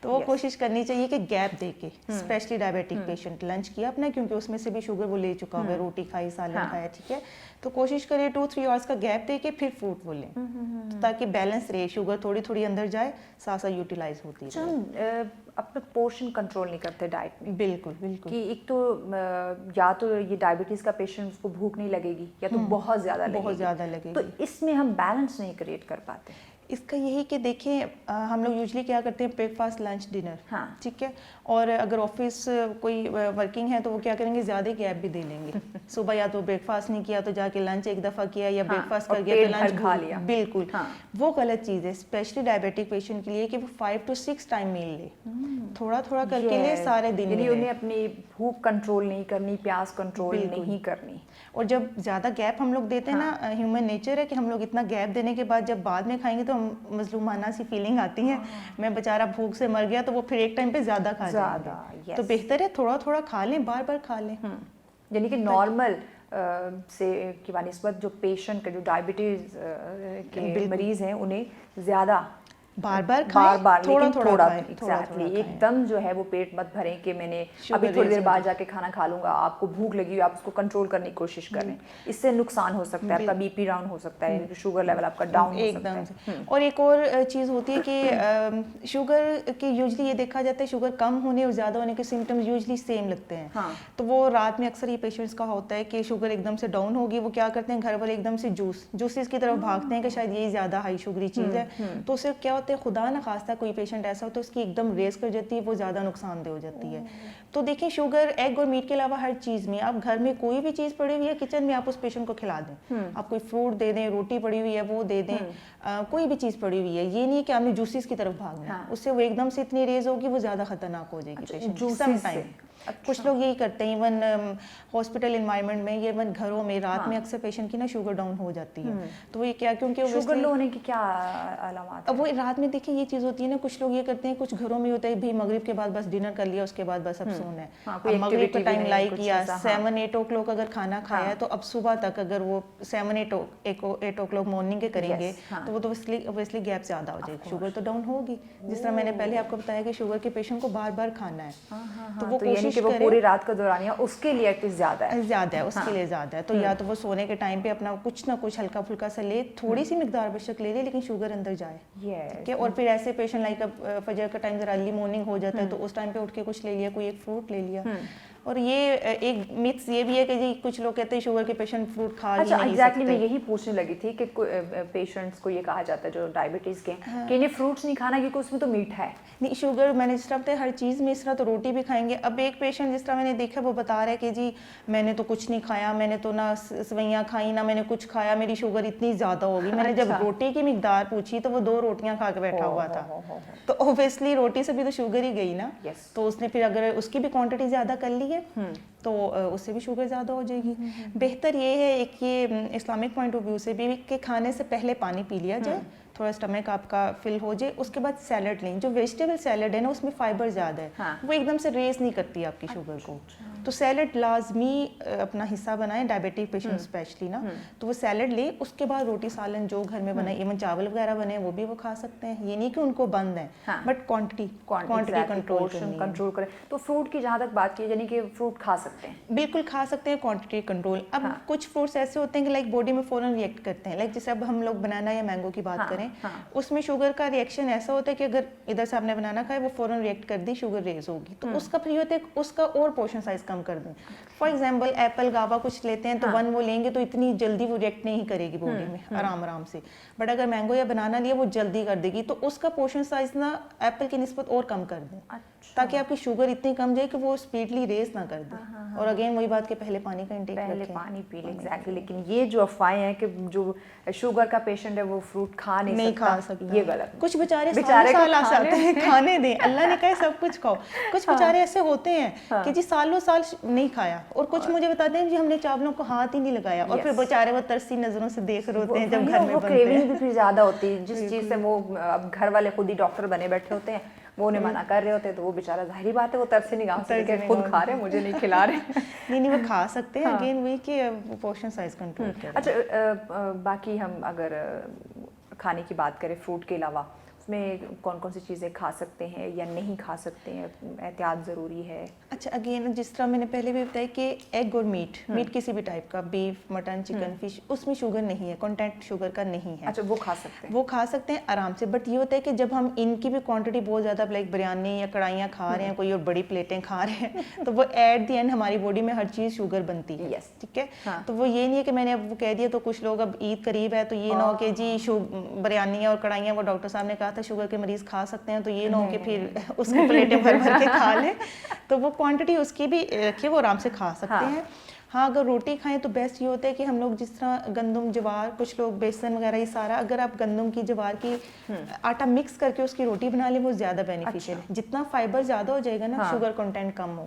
تو وہ کوشش کرنی چاہیے کہ گیپ دے کے، اسپیشلی ڈائبیٹک پیشنٹ لنچ کیا اپنا، کیونکہ اس میں سے بھی شوگر وہ لے چکا ہوا، روٹی کھائی، سالن کھایا، ٹھیک ہے؟ تو کوشش کرے 2-3 آورس کا گیپ دے کے پھر فروٹ وہ لیں، تاکہ بیلنس رہے، شوگر تھوڑی تھوڑی اندر جائے، ساتھ ساتھ یوٹیلائز ہوتی ہے۔
اپنا پورشن کنٹرول نہیں کرتے ڈائٹ میں۔
بالکل بالکل،
کہ ایک تو یا تو یہ ڈائبٹیز کا پیشنٹ اس کو بھوک نہیں لگے گی، یا تو بہت زیادہ لگے گی، تو اس میں ہم بیلنس نہیں کریٹ کر پاتے۔
اس کا یہی کہ دیکھیں ہم لوگ یوزلی کیا کرتے ہیں بریک فاسٹ لنچ ڈنر، ٹھیک ہے؟ اور اگر آفس کوئی ورکنگ ہے تو وہ کیا کریں گے، زیادہ گیپ بھی دے لیں گے۔ صبح یا تو بریک فاسٹ نہیں کیا تو جا کے لنچ ایک دفعہ کیا، یا بریک فاسٹ کر گیا تو لنچ کھا لیا۔ بالکل، وہ غلط چیز ہے اسپیشلی ڈائبیٹک پیشنٹ کے لیے کہ وہ 5 to 6 ٹائم میل لے، تھوڑا تھوڑا کر کے لے، سارے دن
یعنی انہیں اپنی بھوک کنٹرول نہیں کرنی، پیاس کنٹرول نہیں کرنی۔
اور جب زیادہ گیپ ہم لوگ دیتے ہیں نا، ہیومن نیچر ہے کہ ہم لوگ اتنا گیپ دینے کے بعد جب بعد میں کھائیں گے تو مظلومانہ سی فیلنگ آتی ہے، میں بیچارہ بھوک سے مر گیا، تو وہ پھر ایک ٹائم پہ زیادہ کھا جائیں گے۔ تو بہتر ہے تھوڑا تھوڑا کھا لیں، بار بار کھا لیں،
یعنی کہ نارمل سے کی بنسبت جو پیشنٹ کا جو ڈائبٹیز کے مریض ہیں انہیں زیادہ
بار بار
لیکن تھوڑا ایگزیکٹلی ایک دم جو ہے وہ پیٹ مت بھریں کہ میں نے ابھی تھوڑی دیر بعد جا کے کھانا کھا لوں گا. آپ کو بھوک لگی ہوئی آپ اس کو کنٹرول کرنے کی کوشش کریں, اس سے نقصان ہو سکتا ہے, آپ کا بی پی ڈاؤن ہو سکتا ہے, شوگر لیول آپ کا ڈاؤن ہو سکتا ہے.
اور ایک اور چیز ہوتی ہے کہ شوگر کی یوزلی یہ دیکھا جاتا ہے شوگر کم ہونے اور زیادہ ہونے کے سمٹمز یوزلی سیم لگتے ہیں. تو وہ رات میں اکثر یہ پیشنٹس کا ہوتا ہے کہ شوگر ایک دم سے ڈاؤن ہوگی, وہ کیا کرتے ہیں گھر والے ایک دم سے جوسز کی طرف بھاگتے ہیں کہ شاید یہی زیادہ ہائی شوگری چیز ہے. تو اس سے کیا ہوتا ہے خدا نہ خواستہ کوئی پیشنٹ ایسا ہوتا ہے اس کی ایک دم ریز کر جاتی ہے, وہ زیادہ نقصان دہ ہو جاتی ہے. تو دیکھیں شوگر ایگ اور میٹ کے علاوہ ہر چیز میں, آپ گھر میں کوئی بھی چیز پڑی ہوئی ہے کچن میں آپ اس پیشنٹ کو کھلا دیں. آپ کوئی فروٹ دے دیں, روٹی پڑی ہوئی ہے وہ دے دیں, کوئی بھی چیز پڑی ہوئی ہے. یہ نہیں ہے کہ آپ نے جوسز کی طرف بھاگنا, اس سے وہ ایک دم سے اتنی ریز ہوگی وہ زیادہ خطرناک ہو جائے گی پیشنٹ. کچھ لوگ یہی کرتے ہیں, ایون ہاسپٹل انوائرمنٹ میں, ایون گھروں میں رات میں اکثر پیشنٹ کی نا شوگر ڈاؤن ہو جاتی ہے. تو وہ کیا کیونکہ
شوگر لو ہونے کی کیا علامات؟
اب وہ رات میں دیکھیں یہ چیز ہوتی ہے نا, کچھ لوگ یہ کرتے ہیں, کچھ گھروں میں ہوتا ہے بھی مغرب کے بعد بس ڈنر کر لیا اس کے بعد بس اب سونا ہے. اب مغرب کا ٹائم لائک کیا 7-8 o'clock اگر کھانا کھایا ہے تو اب صبح تک اگر وہ 7-8 o'clock مارننگ کے کریں گے تو وہ تو اوبیسلی گیپ زیادہ ہو جائے گی, شوگر تو ڈاؤن ہوگی. جس طرح میں نے پہلے آپ کو بتایا کہ شوگر کے پیشنٹ کو بار بار کھانا ہے تو وہ کوشش کرے
پوری رات کا دورانیہ اس کے لیے زیادہ
ہے اس کے لیے زیادہ ہے. تو یا تو وہ سونے کے ٹائم پہ اپنا کچھ نہ کچھ ہلکا پھلکا سا لے, تھوڑی سی مقدار بے شک لے لے لیکن شوگر اندر جائے. ٹھیک ہے. اور پھر ایسے پیشنٹ لائک اب فجر کا ٹائم ذرا ارلی مارننگ ہو جاتا ہے تو اس ٹائم پہ اٹھ کے کچھ لے لیا, کوئی ایک فروٹ لے لیا. اور یہ ایک متس یہ بھی ہے کہ جی کچھ لوگ کہتے ہیں شوگر کے پیشنٹ فروٹ کھا ہی نہیں سکتے.
ایگزیکٹلی میں یہی پوچھنے لگی تھی کہ پیشنٹس کو یہ کہا جاتا ہے جو ڈائبٹیز کے کہ انہیں فروٹس نہیں کھانا کیونکہ اس میں تو میٹھ ہے.
نہیں شوگر میں نے جس طرح بتایا ہر چیز میں, اس طرح تو روٹی بھی کھائیں گے. اب ایک پیشنٹ جس طرح میں نے دیکھا وہ بتا رہا ہے کہ جی میں نے تو کچھ نہیں کھایا, میں نے تو نہ سوئیاں کھائیں نہ میں نے کچھ کھایا, میری شوگر اتنی زیادہ ہوگی. میں نے جب روٹی کی مقدار پوچھی تو وہ 2 روٹیاں کھا کے بیٹھا ہوا تھا. تو اوبیسلی روٹی سے بھی تو شوگر ہی گئی نا. تو اس نے پھر اگر اس کی بھی کوانٹٹی زیادہ کر لی ہے تو اس سے بھی شوگر زیادہ ہو جائے گی. بہتر یہ ہے ایک یہ اسلامک پوائنٹ آف ویو سے بھی کہ کھانے سے پہلے پانی پی لیا جائے, تھوڑا اسٹمک آپ کا فل ہو جائے. اس کے بعد سیلڈ لیں, جو ویجیٹیبل سیلڈ ہے نا اس میں فائبر زیادہ ہے, وہ ایک دم سے ریز نہیں کرتی آپ کی شوگر کو. تو سیلڈ لازمی اپنا حصہ بنائیں ڈائبٹک پیشنٹ اسپیشلی نا. تو وہ سیلڈ لیں, اس کے بعد روٹی سالن جو گھر میں بنائے, ایون چاول وغیرہ بنے وہ بھی وہ کھا سکتے ہیں. یہ نہیں کہ ان کو بند ہے, بٹ کوانٹٹی کنٹرول
کریں. تو فروٹ کی جہاں تک بات کی یعنی کہ فروٹ کھا سکتے ہیں,
بالکل کھا سکتے ہیں, کوانٹٹی کنٹرول. اب کچھ فروٹس ایسے ہوتے ہیں کہ لائک باڈی میں فوراً ریئیکٹ کرتے ہیں, لائک جیسے اب ہم لوگ بنانا یا مینگو کی بات کریں, اس میں شوگر کا ریئیکشن ایسا ہوتا ہے کہ اگر ادھر سے آپ نے بنانا کھایا وہ فوراً ریئیکٹ کر دی, شوگر ریز ہوگی. تو اس کا پھر ہوتا ہے اس کا اور پورشن سائز کم کر دیں. فار ایگزامپل ایپل گاوا کچھ لیتے ہیں تو 1 وہ لیں گے تو اتنی جلدی وہ ریئیکٹ نہیں کرے گی باڈی میں, آرام سے. بٹ اگر مینگو یا بنانا لیا وہ جلدی کر دے گی, تو اس کا پورشن سائز نا ایپل کی نسبت اور کم کر دیں تاکہ آپ کی شوگر اتنی کم جائے کہ وہ اسپیڈلی ریز نہ کر دے. اور اگین وہی بات کہ پہلے پانی کا انٹیک
پہلے پانی پی لیں. ایگزیکٹلی. لیکن یہ جو افواہیں ہیں کہ جو شوگر کا پیشنٹ ہے وہ فروٹ کھا نہیں سکتا, یہ غلط.
کچھ بیچارے سال آتے ہیں کھانے دیں, اللہ نے کہا سب کچھ کھاؤ. کچھ بیچارے ایسے ہوتے ہیں کہ جی سالوں سال نہیں کھایا, اور کچھ مجھے بتاتے ہیں جی ہم نے چاولوں کو ہاتھ ہی نہیں لگایا, اور پھر بیچارے وہ ترسی نظروں سے دیکھ رہے ہوتے ہیں جب گھر میں بنتے ہیں.
بھی پھر زیادہ ہوتی ہے جس چیز سے وہ اب گھر والے خود ہی ڈاکٹر بنے بیٹھے ہوتے ہیں, وہ انہیں منع کر رہے ہوتے ہیں, تو وہ بیچارہ ظاہری بات ہے وہ ترسی نگاہ سے خود کھا رہے ہیں, مجھے نہیں کھلا رہے.
نہیں وہ کھا سکتے ہیں, اگین وہی کہ پورشن سائز کنٹرول کریں.
اچھا باقی ہم اگر کھانے کی بات کریں فروٹ کے علاوہ, اس میں کون کون سی چیزیں کھا سکتے ہیں یا نہیں کھا سکتے ہیں, احتیاط ضروری ہے؟
اچھا اگین جس طرح میں نے پہلے بھی بتایا کہ ایگ اور میٹ کسی بھی ٹائپ کا, بیف مٹن چکن فش, اس میں شوگر نہیں ہے, کنٹینٹ شوگر کا نہیں ہے.
اچھا وہ کھا سکتے ہیں,
وہ کھا سکتے ہیں آرام سے. بٹ یہ ہوتا ہے کہ جب ہم ان کی بھی کوانٹٹی بہت زیادہ لائک بریانی یا کڑھائیاں کھا رہے ہیں, کوئی اور بڑی پلیٹیں کھا رہے ہیں, تو وہ ایٹ دی اینڈ ہماری باڈی میں ہر چیز شوگر بنتی ہے. ٹھیک ہے. تو وہ یہ نہیں ہے کہ میں نے اب وہ کہہ دیا تو کچھ لوگ اب عید قریب ہے تو یہ نہ ہو کہ جی بریانی اور کڑھائیاں, وہ ڈاکٹر صاحب نے کہا تھا شوگر کے مریض کھا سکتے ہیں, تو یہ نہ ہو کہ پھر اس کی پلیٹیں بھر بھر کے کھا لیں. تو وہ کوانٹٹی اس کی بھی رکھے, وہ آرام سے کھا سکتے ہیں. ہاں اگر روٹی کھائیں تو بیسٹ یہ ہوتا ہے کہ ہم لوگ جس طرح گندم جوار, کچھ لوگ بیسن وغیرہ, یہ سارا اگر آپ گندم کی جوار کی آٹا مکس کر کے اس کی روٹی بنا لیں وہ زیادہ بینیفیشیل ہے. جتنا فائبر زیادہ ہو جائے گا نا شوگر کنٹینٹ کم ہو.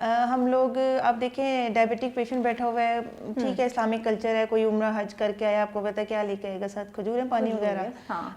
ہم لوگ آپ دیکھیں ڈائبٹک پیشنٹ بیٹھا ہوا ہے, ٹھیک ہے اسلامک کلچر ہے, کوئی عمرہ حج کر کے آیا, آپ کو پتا ہے کیا لے کے آئے گا ساتھ, کھجوریں پانی وغیرہ.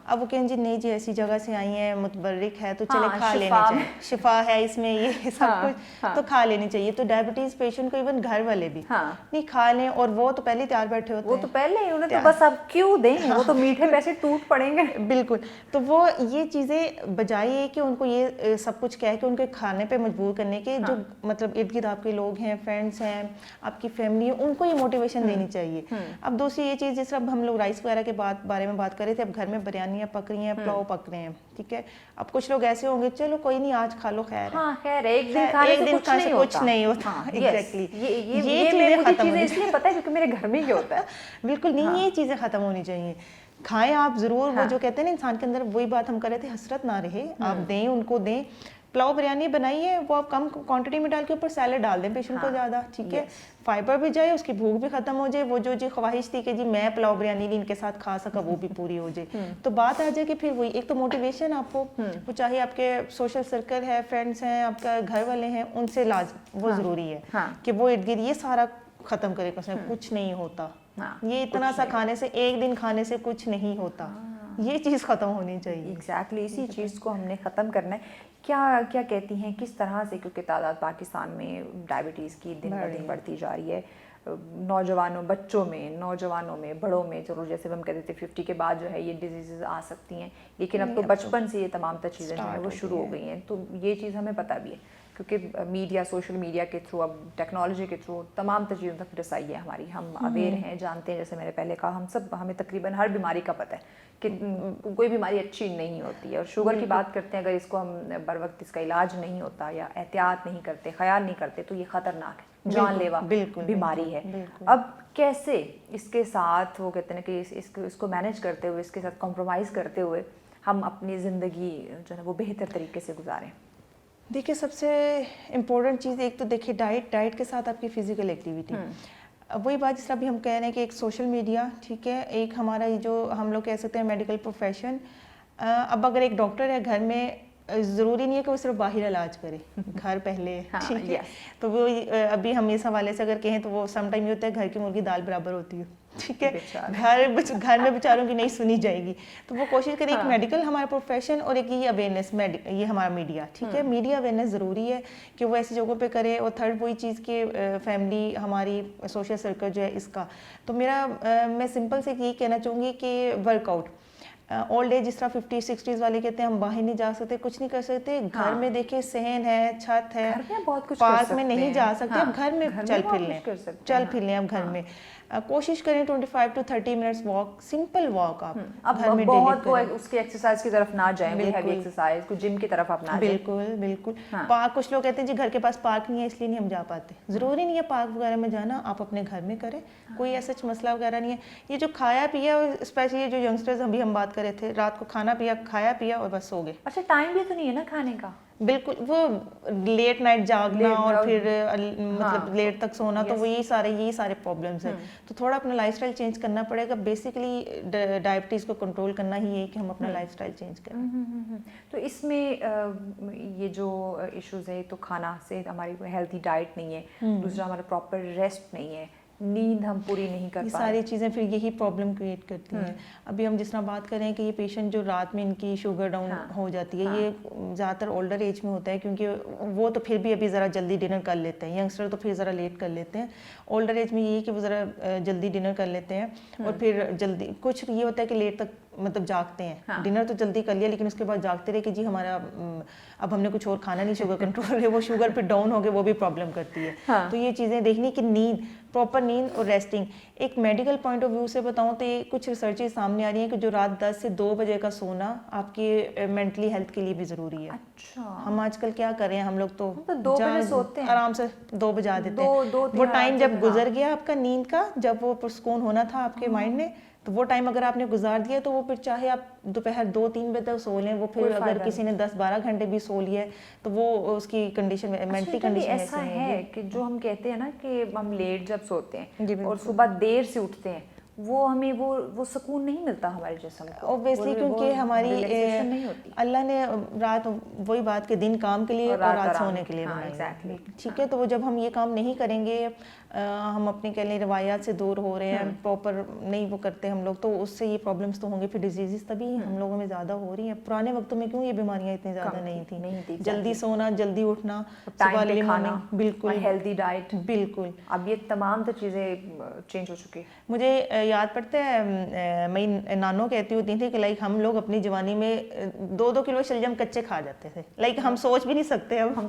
اب وہ کہیں جی نہیں جی ایسی جگہ سے آئی ہیں متبرک ہے تو چلے کھا لینے چاہیے, شفا ہے اس میں یہ سب کچھ تو کھا لینی چاہیے. تو ڈائبٹیز پیشنٹ کو ایون گھر والے بھی نہیں کھا لیں, اور وہ تو پہلے تیار بیٹھے ہوتے ہیں,
وہ تو پہلے ہی انہیں تو بس اب کیوں دیں, وہ تو میٹھے پیسے ٹوٹ پڑیں گے.
بالکل. تو وہ یہ چیزیں بجائے کہ ان کو یہ سب کچھ کہہ کے ان کے کھانے پہ مجبور کرنے کے, جو مطلب ارد گرد آپ کے لوگ ہیں, فرینڈس ہیں, آپ کی فیملی ہے, ان کو یہ موٹیویشن دینی چاہیے. اب دوسری یہ چیز جس طرح اب ہم لوگ رائس وغیرہ کے بارے میں بات کر رہے تھے, اب گھر میں بریانیاں پک رہی ہیں, پلاؤ پک رہے ہیں, ٹھیک ہے. اب کچھ لوگ ایسے ہوں گے چلو کوئی نہیں آج کھا لو, خیر
ہاں خیر ایک دن کھانے سے کچھ نہیں ہوتا.
ایگزیکٹلی
یہ چیزیں اس لیے پتہ ہے کیونکہ میرے گھر میں ہی ہوتا ہے.
بالکل نہیں, یہ چیزیں ختم ہونی چاہیے. کھائیں آپ ضرور, وہ جو کہتے ہیں نا انسان کے اندر, وہی بات ہم کر رہے تھے, حسرت نہ رہے, آپ دیں ان کو دیں. پلاؤ بریانی بنائیے, وہ آپ کم کوانٹٹی میں ڈال کے اوپر سیلڈ ڈال دیں پیشنٹ کو زیادہ, ٹھیک ہے, فائبر بھی جائے, اس کی بھوک بھی ختم ہو جائے, وہ جو جی خواہش تھی کہ جی میں پلاؤ بریانی ان کے ساتھ کھا سکا وہ بھی پوری ہو جائے. تو بات آ جائے کہ پھر وہی ایک تو موٹیویشن آپ کو, وہ چاہے آپ کے سوشل سرکل ہے, فرینڈس ہیں, آپ کا گھر والے ہیں, ان سے وہ ضروری ہے کہ وہ ارد گرد یہ سارا ختم کرے کہ اس میں کچھ نہیں ہوتا, یہ اتنا سا کھانے سے, ایک دن کھانے سے کچھ نہیں ہوتا, یہ چیز ختم ہونی چاہیے.
ایگزیکٹلی اسی چیز کو ہم نے ختم کرنا ہے. کیا کہتی ہیں کس طرح سے, کیونکہ تعداد پاکستان میں ڈائبٹیز کی دن بہ دن بڑھتی جا رہی ہے, نوجوانوں, بچوں میں, نوجوانوں میں, بڑوں میں, چلو جیسے ہم کہتے تھے 50 کے بعد جو ہے یہ ڈیزیزز آ سکتی ہیں, لیکن اب تو بچپن سے یہ تمام تر چیزیں جو ہیں وہ شروع ہو گئی ہیں. تو یہ چیز ہمیں پتہ بھی ہے کیونکہ میڈیا, سوشل میڈیا کے تھرو, اب ٹیکنالوجی کے تھرو تمام تر چیزوں تک رسائی ہے ہماری, ہم اویئر ہیں, جانتے ہیں. جیسے میں نے پہلے کہا, ہمیں تقریباً ہر بیماری کا پتہ ہے کہ کوئی بیماری اچھی نہیں ہوتی ہے. اور شوگر کی بات کرتے ہیں, اگر اس کو ہم بر وقت اس کا علاج نہیں ہوتا یا احتیاط نہیں کرتے, خیال نہیں کرتے, تو یہ خطرناک ہے, جان لیوا بیماری ہے. اب کیسے اس کے ساتھ, وہ کہتے ہیں کہ اس کو مینیج کرتے ہوئے, اس کے ساتھ کمپرومائز کرتے ہوئے ہم اپنی زندگی جو ہے وہ بہتر طریقے سے گزاریں.
دیکھیے سب سے امپورٹنٹ چیز ایک تو دیکھیے ڈائٹ کے ساتھ آپ کی فزیکل ایکٹیویٹی. وہی بات جس طرح ابھی ہم کہہ رہے ہیں کہ ایک سوشل میڈیا, ٹھیک ہے, ایک ہمارا یہ جو ہم لوگ کہہ سکتے ہیں میڈیکل پروفیشن. اب اگر ایک ڈاکٹر ہے گھر میں, ضروری نہیں ہے کہ وہ صرف باہر علاج کرے, گھر پہلے, ٹھیک ہے. تو وہ ابھی ہم اس حوالے سے اگر کہیں تو وہ سم ٹائم یہ ہوتا ہے گھر کی مرغی دال برابر ہوتی ہے, ٹھیک ہے, گھر میں بیچاروں کی نہیں سنی جائے گی. تو وہ کوشش کرے, ایک میڈیکل ہمارا پروفیشن اور ایک یہ اویئرنیس, یہ ہمارا میڈیا, ٹھیک ہے, میڈیا اویئرنیس ضروری ہے کہ وہ ایسی جگہوں پہ کرے. اور تھرڈ وہی چیز کہ فیملی, ہماری سوشل سرکل جو ہے اس کا, تو میں سمپل سے یہی کہنا چاہوں گی کہ ورک آؤٹ. اولڈ ایج جس طرح 50-60s والے کہتے ہیں ہم باہر نہیں جا سکتے, کچھ نہیں کر سکتے, گھر میں دیکھیں صحن ہے, چھت ہے, پارک میں نہیں جا سکتے, اب گھر میں چل پھر لیں اب گھر میں. کوشش کریں 25 to 30 minutes walk, simple walk آپ گھر میں
بہت کو اس کی ایکسرسائز کی طرف نہ جائیں, ہیوی ایکسرسائز کو جم کی طرف اپنا جائیں.
بالکل. پارک, کچھ لوگ کہتے ہیں جی گھر کے پاس پارک نہیں ہے اس لیے نہیں ہم جا پاتے. ضروری نہیں ہے پارک وغیرہ میں جانا, آپ اپنے گھر میں کریں, کوئی ایسا مسئلہ وغیرہ نہیں ہے. یہ جو کھایا پیا, اسپیشلی جو ینگسٹرز ابھی ہم بات کر رہے تھے, رات کو کھایا پیا اور بس سو گئے.
اچھا ٹائم بھی تو نہیں ہے نا کھانے کا.
بالکل, وہ لیٹ نائٹ جاگنا اور پھر مطلب لیٹ تک سونا, تو وہ یہی سارے پرابلمس ہیں. تو تھوڑا اپنا لائف اسٹائل چینج کرنا پڑے گا. بیسکلی ڈائبٹیز کو کنٹرول کرنا ہی ہے کہ ہم اپنا لائف اسٹائل چینج کریں.
تو اس میں یہ جو ایشوز ہے, تو کھانا سے ہماری ہیلتھی ڈائٹ نہیں ہے, دوسرا ہمارا پراپر ریسٹ نہیں ہے, نیند ہم پوری نہیں کر پا رہے,
یہ ساری چیزیں پھر یہی پرابلم کریٹ کرتی ہیں. ابھی ہم جس طرح بات کریں کہ یہ پیشنٹ جو رات میں ان کی شوگر ڈاؤن ہو جاتی ہے, یہ زیادہ تر اولڈر ایج میں ہوتا ہے, کیونکہ وہ تو پھر بھی ابھی ذرا جلدی ڈنر کر لیتے ہیں. ینگسٹر تو پھر ذرا لیٹ کر لیتے ہیں. اولڈر ایج میں یہ کہ وہ ذرا جلدی ڈنر کر لیتے ہیں, اور پھر جلدی کچھ یہ ہوتا ہے کہ لیٹ تک مطلب جاگتے ہیں. ڈنر تو جلدی کر لیا, لیکن اس کے بعد جاگتے رہے کہ جی ہمارا اب ہم نے کچھ اور کھانا نہیں, شوگر کنٹرول ہے, وہ شوگر پھر ڈاؤن ہو گئے, وہ بھی پرابلم کرتی ہے. تو یہ چیزیں دیکھنی کہ نیند, پراپر نیند اور ریسٹنگ. ایک میڈیکل پوائنٹ آف ویو سے بتاؤں تو یہ کچھ ریسرچز سامنے آ رہی ہیں کہ جو رات 10 سے 2 بجے کا سونا آپ کی مینٹلی ہیلتھ کے لیے بھی ضروری ہے. ہم آج کل کیا کر رہے ہیں, ہم لوگ تو
2 بجے سوتے ہیں,
آرام سے 2 بجا دیتے ہیں. وہ ٹائم جب گزر گیا آپ کا نیند کا, جب وہ پرسکون ہونا تھا آپ کے مائنڈ میں, تو وہ ٹائم اگر آپ نے گزار دیا تو وہ پھر چاہے آپ دوپہر 2-3 بجے تک سو لیں, وہ پھر اگر کسی نے 10-12 گھنٹے بھی سو لیا ہے تو وہ اس کی کنڈیشن مینٹلی کنڈیشن
ایسا ہے کہ جو ہم کہتے ہیں نا کہ ہم لیٹ جب سوتے ہیں اور صبح دیر سے اٹھتے ہیں, وہ ہمیں وہ سکون نہیں ملتا ہمارے جسم کو
اوبیسلی، کیونکہ ہماری
نہیں ہوتی.
اللہ نے رات وہی بات کہ دن کام کے لیے اور رات سونے کے لیے بنائی. ٹھیک ہے، تو وہ جب ہم یہ کام نہیں کریں گے، ہم اپنی کہہ لیں روایات سے دور ہو رہے ہیں، پراپر نہیں وہ کرتے ہم لوگ، تو اس سے یہ پرابلمس تو ہوں گے. پھر ڈیزیزز تبھی ہم لوگوں میں زیادہ ہو رہی ہیں. پرانے وقتوں میں کیوں یہ بیماریاں اتنی زیادہ نہیں تھیں؟ جلدی سونا، جلدی اٹھنا، صبح ارلی مارننگ، بالکل
ہیلدی ڈائٹ.
بالکل.
اب یہ تمام تو چیزیں چینج ہو چکی.
مجھے یاد پڑتا ہے میری نانو کہتی ہوتی تھیں کہ لائک ہم لوگ اپنی جوانی میں 2-2 کلو شلجم کچے کھا جاتے تھے. لائک ہم سوچ بھی نہیں سکتے اب.
ہم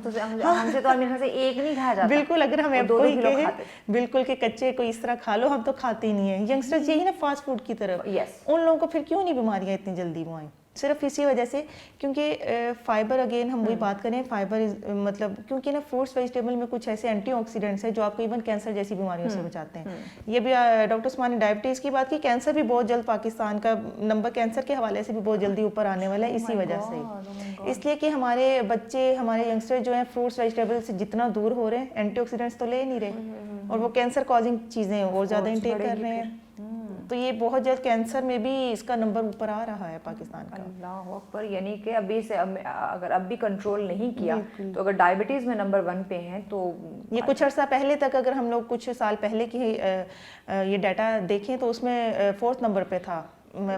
سے تو میرے سے ایک نہیں کھایا جاتا.
بالکل، اگر ہمیں کوئی کہے بالکل کہ کچے کوئی اس طرح کھا لو، ہم تو کھاتے ہی نہیں ہیں. ینگسٹرز یہی نا فاسٹ فوڈ کی طرف، ان لوگوں کو پھر کیوں نہیں بیماریاں اتنی جلدی وہ آئیں؟ صرف اسی وجہ سے کیونکہ فائبر، اگین ہم وہی بات کریں، فائبر مطلب کیونکہ نا فروٹس ویجیٹیبل میں کچھ ایسے اینٹی آکسیڈنٹس ہیں جو آپ کو ایون کینسر جیسی بیماریوں سے بچاتے ہیں. یہ بھی ڈاکٹر عثمان نے ڈائبٹیز کی بات کی، کینسر بھی بہت جلد پاکستان کا نمبر کینسر کے حوالے سے بھی بہت جلدی اوپر آنے والا ہے اسی وجہ سے. اس لیے کہ ہمارے بچے، ہمارے ینگسٹر جو ہیں فروٹس ویجیٹیبل سے جتنا دور ہو رہے ہیں، اینٹی آکسیڈنٹس تو لے نہیں رہے، اور وہ کینسر کازنگ چیزیں اور زیادہ انٹیک کر رہے ہیں. تو یہ بہت جلد کینسر میں بھی اس کا نمبر اوپر آ رہا ہے پاکستان کا.
اللہ اکبر. یعنی کہ ابھی سے اگر اب بھی کنٹرول نہیں کیا تو اگر ڈائبٹیز میں نمبر 1 پہ ہیں تو
یہ کچھ عرصہ پہلے تک، اگر ہم لوگ کچھ سال پہلے کی یہ ڈیٹا دیکھیں تو اس میں 4تھ نمبر پہ تھا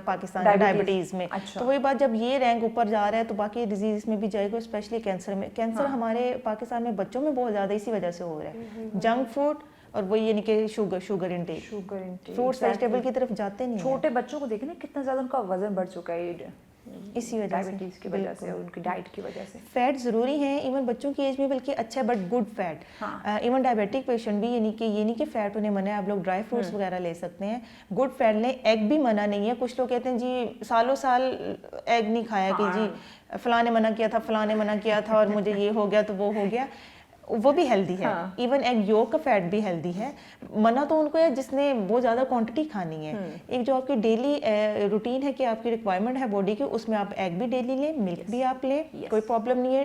پاکستان کا ڈائبٹیز میں. تو وہی بات، جب یہ رینک اوپر جا رہا ہے تو باقی ڈیزیز میں بھی جائے گا، اسپیشلی کینسر میں. کینسر ہمارے پاکستان میں بچوں میں بہت زیادہ اسی وجہ سے ہو رہا ہے. جنک فوڈ اور وہی یعنی کہ شوگر انٹیک، فروٹس ویجیٹیبل کی طرف جاتے نہیں.
چھوٹے بچوں کو دیکھیں نا کتنا زیادہ ان کا وزن بڑھ چکا ہے
اسی وجہ سے،
ڈائبٹیز کی وجہ سے، ان کی ڈائٹ کی وجہ سے.
فیٹ ضروری ہیں ایون بچوں کی ایج میں، بلکہ اچھا but good fat. Even diabetic patient بھی یعنی کہ یہ نہیں کہ فیٹ انہیں منع ہے، آپ لوگ ڈرائی فروٹس وغیرہ لے سکتے ہیں. گڈ فیٹ لیں. ایگ بھی منع نہیں ہے. کچھ لوگ کہتے ہیں جی سالوں سال ایگ نہیں کھایا کہ جی فلاں نے منع کیا تھا، فلاں نے منع کیا تھا اور مجھے یہ ہو گیا تو وہ ہو گیا. وہ بھی ہیلدی ہے. ایون ایگ یولک کا فیٹ بھی ہیلدی ہے. منع تو ان کو ہے جس نے بہت زیادہ کوانٹٹی کھانی ہے. ایک جو آپ کی ڈیلی روٹین ہے کہ آپ کی ریکوائرمنٹ ہے باڈی کی، اس میں آپ ایگ بھی ڈیلی لیں، ملک بھی آپ لیں، کوئی پرابلم نہیں ہے.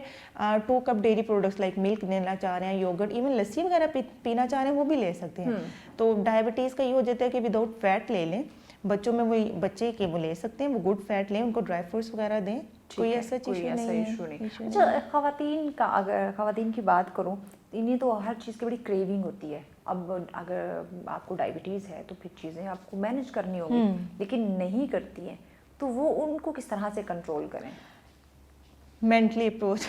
2 کپ ڈیری پروڈکٹس لائک ملک لینا چاہ رہے ہیں، یوگرٹ، ایون لسی وغیرہ پینا چاہ رہے ہیں وہ بھی لے سکتے ہیں. تو ڈائبٹیز کا یہ ہو جاتا ہے کہ وداؤٹ فیٹ لے لیں. بچوں میں وہی بچے کے وہ لے سکتے ہیں، وہ گڈ فیٹ لیں، ان کو ڈرائی فروٹس وغیرہ دیں. کوئی ایسا ایشو نہیں ہے.
اچھا، خواتین کا اگر خواتین کی بات کروں، انہیں تو ہر چیز کی بڑی کریونگ ہوتی ہے. اب اگر آپ کو ڈائبٹیز ہے تو پھر چیزیں آپ کو مینیج کرنی ہوگی، لیکن نہیں کرتی ہیں تو وہ ان کو کس طرح سے کنٹرول کریں؟
مینٹلی اپروچ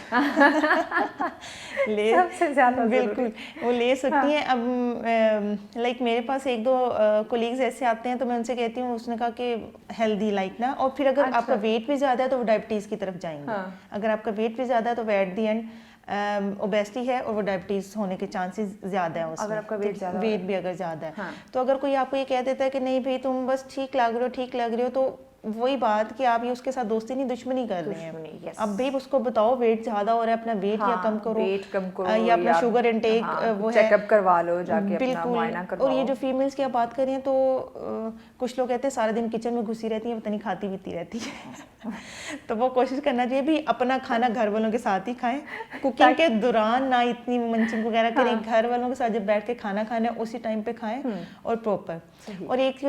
سب سے زیادہ
بالکل وہ لے سکتی ہیں. اب لائک میرے پاس 1-2 کولیگز ایسے آتے ہیں تو میں ان سے کہتی ہوں، اس نے کہا کہ ہیلدی لائک نا، اور پھر اگر آپ کا ویٹ بھی زیادہ ہے تو وہ ڈائبٹیز کی طرف جائیں گے. اگر آپ کا ویٹ بھی زیادہ ہے تو وہ ایٹ دی اینڈ اوبیسٹی ہے اور وہ ڈائبٹیز ہونے کے چانسز زیادہ ہیں. اگر آپ کا ویٹ بھی اگر زیادہ ہے تو اگر کوئی آپ کو یہ کہہ دیتا ہے کہ نہیں بھائی تم بس ٹھیک لگ رہے ہو تو وہی بات کہ آپ یہ اس کے ساتھ دوستی نہیں دشمنی کر رہے ہیں. اب بھی اس کو بتاؤ ویٹ زیادہ ہو رہا ہے، اپنا ویٹ یا کم کرو یا اپنا شوگر انٹیک وہ ہے
چیک اپ کروا لو جا کے، اپنا معائنہ کرواؤ.
اور یہ جو فیمیلز کی آپ بات کریں تو کچھ لوگ کہتے ہیں سارا دن کچن میں گھسی رہتی ہیں، پتہ نہیں کھاتی پیتی رہتی ہے. تو وہ کوشش کرنا چاہیے بھی اپنا کھانا گھر والوں کے ساتھ ہی کھائیں. کوکنگ کے دوران نہ اتنی منچنگ وغیرہ کریں، گھر والوں کے ساتھ جب بیٹھ کے کھانا کھانا ہے اسی ٹائم پہ کھائیں اور پراپر. اور ایک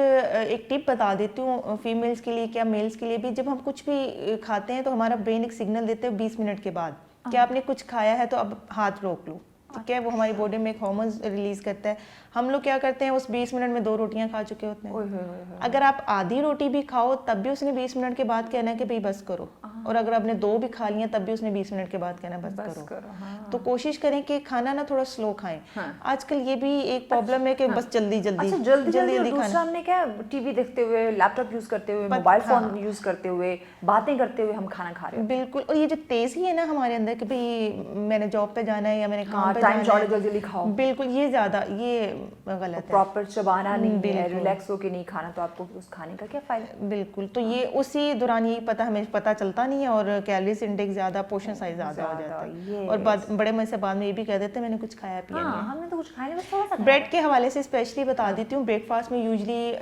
ٹپ بتا دیتی ہوں فیمیلز کے لیے کیا میلز کے لیے بھی، جب ہم کچھ بھی کھاتے ہیں تو ہمارا برین ایک سگنل دیتے ہیں 20 منٹ کے بعد کہ آپ نے کچھ کھایا ہے تو اب ہاتھ روک لو. ٹھیک ہے، وہ ہماری باڈی میں ایک ہارمونز ریلیز کرتا ہے. ہم لوگ کیا کرتے ہیں، اس 20 منٹ میں 2 روٹیاں کھا چکے ہوتے ہیں. اگر آپ آدھی روٹی بھی کھاؤ تب بھی اس نے 20 منٹ کے بعد کہنا ہے کہ بھائی بس کرو. اور اگر آپ نے 2 بھی کھا لیا تب بھی اس نے 20 منٹ کے بعد کہنا بس کرو. تو کوشش کریں کہ کھانا نا تھوڑا سلو کھائیں. آج کل یہ بھی ایک پرابلم ہے کہ بس جلدی
دوسرا ہم نے کیا ٹی وی دیکھتے ہوئے، لیپ ٹاپ یوز کرتے ہوئے، موبائل فون یوز کرتے ہوئے، باتیں کرتے ہوئے ہم کھانا کھا رہے ہیں.
بالکل. اور یہ جو تیزی ہے نا ہمارے اندر کہ بھائی میں نے جاب پہ جانا ہے یا میں نے کام پہ
ٹائم چاڑے جلدی کھاؤ،
بالکل یہ زیادہ یہ غلط ہے.
پراپر چبانا نہیں ہے، ریلیکس ہو کے نہیں کھانا، تو آپ کو اس کھانے کا کیا فائدہ.
بالکل. تو یہ اسی دوران یہی ہمیں پتہ چلتا نہیں ہے اور کیلوریز انٹیک زیادہ، پورشن سائز زیادہ ہو جاتا ہے. اور بڑے من سے بعد میں یہ بھی کہہ دیتے ہیں میں نے کچھ کھایا پیا نہیں.
ہم نے تو کچھ کھایا نہیں، بس تھوڑا سا.
بریڈ کے حوالے سے اسپیشلی بتا دیتی ہوں، بریک فاسٹ میں یوزلی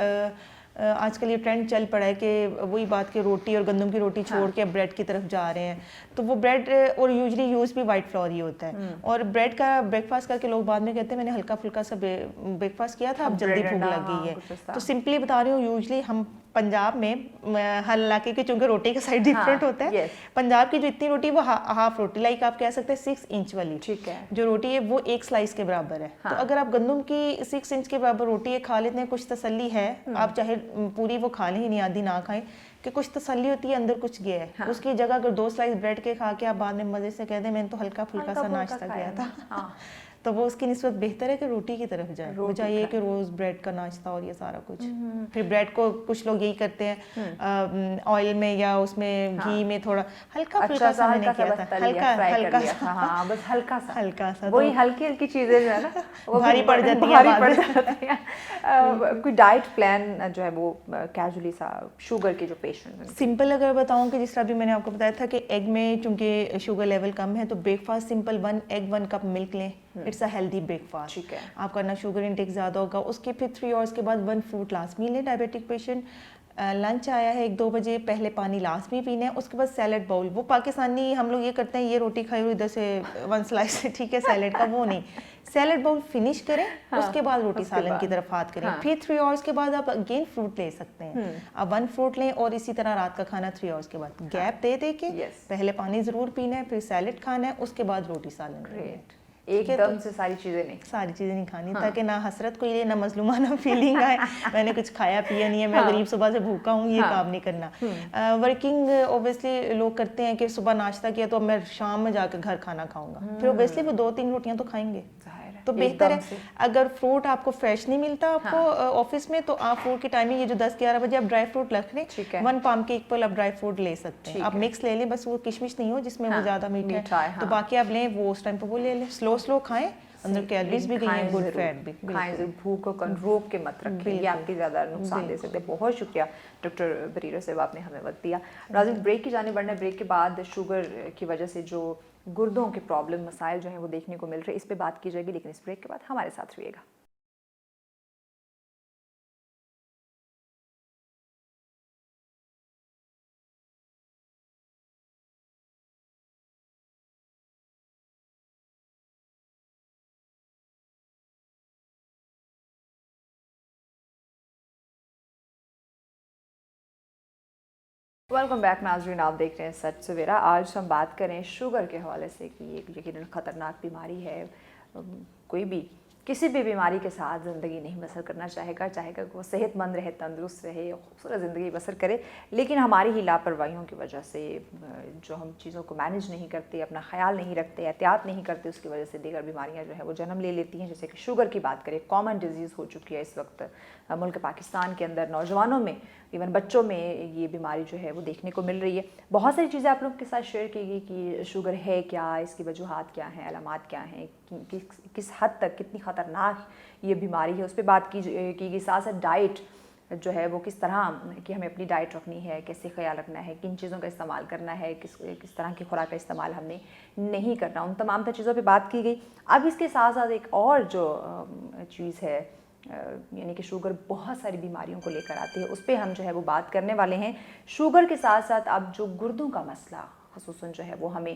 آج کل یہ ٹرینڈ چل پڑا ہے کہ وہی بات کہ روٹی اور گندم کی روٹی چھوڑ کے بریڈ کی طرف جا رہے ہیں. تو وہ بریڈ اور یوزلی یوز بھی وائٹ فلور ہی ہوتا ہے, اور بریڈ کا بریک فاسٹ کر کے لوگ بعد میں کہتے ہیں میں نے ہلکا پھلکا سا بریک فاسٹ کیا تھا, اب جلدی بھوک لگ گئی ہے. تو سمپلی بتا رہی ہوں, یوزلی ہم پنجاب میں ہر علاقے کے چونکہ روٹی کا سائز ڈفرینٹ ہوتا ہے, پنجاب کی جو اتنی روٹی وہ ہاف روٹی, لائک آپ کہہ سکتے ہیں 6 انچ والی جو روٹی ہے وہ ایک سلائس کے برابر ہے. تو اگر آپ گندم کی 6 انچ کے برابر روٹی کھا لیتے ہیں, کچھ تسلی ہے, آپ چاہے پوری وہ کھا لیں ہی نہیں, آدھی نہ کھائیں, کہ کچھ تسلی ہوتی ہے اندر کچھ گیا ہے. اس کی جگہ اگر 2 سلائس بریڈ کے کھا کے آپ بعد میں مزے سے کہہ دیں میں نے تو ہلکا پھلکا سا ناشتہ کیا تھا, تو وہ اس کی نسبت بہتر ہے کہ روٹی کی طرف جائے, بجائے یہ کہ روز بریڈ کا ناشتہ اور یہ سارا کچھ. پھر بریڈ کو کچھ لوگ یہی کرتے ہیں آئل میں یا اس میں گھی میں تھوڑا ہلکا پھلکا سا میں نے کیا تھا, ہلکا سا
وہی ہلکی ہلکی چیزیں جو ہے نا وہ
بھاری پڑ جاتی
ہیں. کوئی ڈائٹ پلان جو ہے وہ کیجولی سا شوگر کے جو پیشنٹ,
سمپل اگر بتاؤں کہ جس طرح بھی میں نے آپ کو بتایا تھا کہ ایگ میں چونکہ شوگر لیول کم ہے تو breakfast simple 1 egg 1 cup milk لیں, it's a healthy breakfast.
ٹھیک ہے,
آپ کا نا شوگر انٹیک زیادہ ہوگا. اس کے پھر 3 آورس کے بعد 1 فروٹ لازمی لیں ڈائبیٹک پیشنٹ. لنچ آیا ہے 1-2 بجے, پہلے پانی لازمی پینا ہے. اس کے بعد سیلڈ باؤل, وہ پاکستانی ہم لوگ یہ کرتے ہیں, یہ روٹی کھائی ہوئی ادھر سے 1 سلائس سے, ٹھیک ہے, سیلڈ کا وہ نہیں, سیلڈ باؤل فنش کریں, اس کے بعد روٹی سالن کی طرف ہاتھ کریں. پھر 3 آورس کے بعد آپ اگین فروٹ لے سکتے ہیں, آپ 1 فروٹ لیں, اور اسی طرح رات کا کھانا 3 آورس کے بعد گیپ دے کے پہلے پانی ضرور پینا ہے, پھر سیلڈ کھانا ہے, اس کے بعد روٹی سالن.
ایک دم سے ساری چیزیں نہیں
کھانی, تاکہ نہ حسرت کو یہ نہ مظلومانہ فیلنگ آئے میں نے کچھ کھایا پیا نہیں ہے, میں غریب صبح سے بھوکا ہوں, یہ کام نہیں کرنا. ورکنگ اوبیسلی لوگ کرتے ہیں کہ صبح ناشتہ کیا تو اب میں شام میں جا کے گھر کھانا کھاؤں گا, پھر اوبیسلی وہ 2-3 روٹیاں تو کھائیں گے. تو بہتر ہے اگر فروٹ آپ کو فریش نہیں ملتا آپ کو آفس میں, تو آپ فروٹ کی ٹائمنگ یہ جو 10-11 بجے آپ ڈرائی فروٹ رکھ لیں, 1 پام کے ایکول آپ ڈرائی فروٹ لے سکتے ہیں. آپ مکس لے لیں, بس وہ کشمش نہیں ہو جس میں وہ زیادہ میٹھا ہے, تو باقی آپ لیں وہ اس ٹائم پہ وہ لے لیں. سلو کھائیں, اندر کیلریز بھی گئی ہیں, گڈ فیٹ بھی
کھائیں, بھوک کو روک کے مت رکھیں, یہ آپ کی زیادہ نقصان دے سکتے ہیں. بہت شکریہ ڈاکٹر بریرہ صاحب, آپ نے ہمیں وقت دیا. ناظرین بریک کی جانب بڑھنا ہے. بریک کے بعد شوگر کی وجہ سے جو گردوں کے پرابلم مسائل جو ہیں وہ دیکھنے کو مل رہے ہیں, اس پہ بات کی جائے گی, لیکن اس بریک کے بعد ہمارے ساتھ رہیے گا. ویلکم بیک ناظرین, آپ دیکھ رہے ہیں سچ سویرا. آج ہم بات کریں شوگر کے حوالے سے کہ یہ یقیناً خطرناک بیماری ہے. کوئی بھی کسی بھی بیماری کے ساتھ زندگی نہیں بسر کرنا چاہے گا وہ صحت مند رہے, تندرست رہے, خوبصورت زندگی بسر کرے, لیکن ہماری ہی لاپرواہیوں کی وجہ سے جو ہم چیزوں کو مینیج نہیں کرتے, اپنا خیال نہیں رکھتے, احتیاط نہیں کرتے, اس کی وجہ سے دیگر بیماریاں جو ہے وہ جنم لے لیتی ہیں. جیسے کہ شوگر کی بات کریں, کامن ڈیزیز ہو چکی ہے اس وقت ملک پاکستان کے اندر. نوجوانوں میں, ایون بچوں میں یہ بیماری جو ہے وہ دیکھنے کو مل رہی ہے. بہت ساری چیزیں آپ لوگوں کے ساتھ شیئر کی گئی کہ شوگر ہے کیا, اس کی وجوہات کیا ہیں, علامات کیا ہیں, کس حد تک کتنی خطرناک یہ بیماری ہے, اس پہ بات کی گئی. ساتھ ساتھ ڈائٹ جو ہے وہ کس طرح کہ ہمیں اپنی ڈائٹ رکھنی ہے, کیسے خیال رکھنا ہے, کن چیزوں کا استعمال کرنا ہے, کس طرح کی خوراک کا استعمال ہم نے نہیں کرنا, ان تمام تر چیزوں پہ بات کی گئی. اب اس کے ساتھ ساتھ ایک اور جو چیز ہے, یعنی کہ شوگر بہت ساری بیماریوں کو لے کر آتی ہے, اس پہ ہم جو ہے وہ بات کرنے والے ہیں. شوگر کے ساتھ ساتھ اب جو گردوں کا مسئلہ خصوصاً جو ہے وہ ہمیں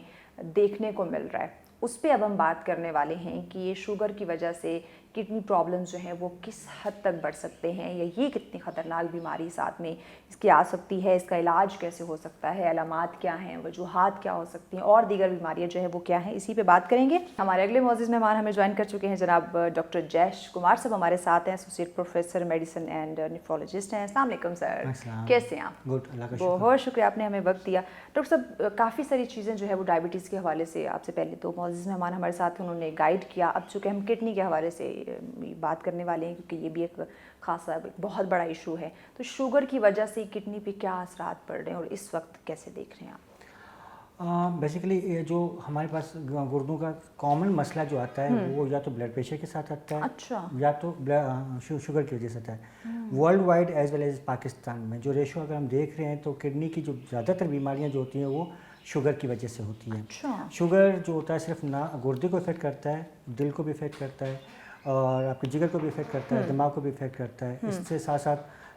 دیکھنے کو مل رہا ہے, اس پہ اب ہم بات کرنے والے ہیں کہ یہ شوگر کی وجہ سے کڈنی پرابلمز جو ہیں وہ کس حد تک بڑھ سکتے ہیں, یا یہ کتنی خطرناک بیماری ساتھ میں اس کی آ سکتی ہے, اس کا علاج کیسے ہو سکتا ہے, علامات کیا ہیں, وجوہات کیا ہو سکتی ہیں, اور دیگر بیماریاں جو ہیں وہ کیا ہیں, اسی پہ بات کریں گے. ہمارے اگلے معزز مہمان ہمیں جوائن کر چکے ہیں جناب ڈاکٹر جیش کمار صاحب ہمارے ساتھ ہیں, ایسوسیٹ پروفیسر میڈیسن اینڈ نیفرولوجسٹ ہیں. السلام علیکم سر, کیسے ہیں آپ؟ بہت شکریہ, آپ نے ہمیں وقت دیا. ڈاکٹر صاحب کافی ساری چیزیں جو ہے وہ ڈائبٹیز کے حوالے سے آپ سے پہلے تو معزز مہمان ہمارے ساتھ انہوں نے گائیڈ کیا. اب چونکہ ہم کڈنی کے حوالے سے بات کرنے والے ہیں کیونکہ یہ بھی ایک خاصا بہت بڑا ایشو ہے, تو شوگر کی وجہ سے کڈنی پہ کیا اثرات پڑ رہے ہیں اور اس وقت کیسے دیکھ رہے ہیں آپ؟
بیسیکلی یہ جو ہمارے پاس گردوں کا کامن مسئلہ جو آتا ہے وہ یا تو بلڈ پریشر کے ساتھ آتا ہے,
اچھا,
یا تو شوگر کی وجہ سے آتا ہے. Worldwide as well as Pakistan میں جو ریشو اگر ہم دیکھ رہے ہیں تو کڈنی کی جو زیادہ تر بیماریاں جو ہوتی ہیں وہ شوگر کی وجہ سے ہوتی ہیں. شوگر جو ہوتا ہے صرف نہ گردے کو افیکٹ کرتا ہے, دل کو بھی افیکٹ کرتا ہے, اور آپ کے جگر کو بھی افیکٹ کرتا ہے, دماغ کو بھی افیکٹ کرتا ہے. اس سے ساتھ ساتھ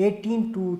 18 to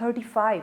35,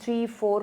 3, 4,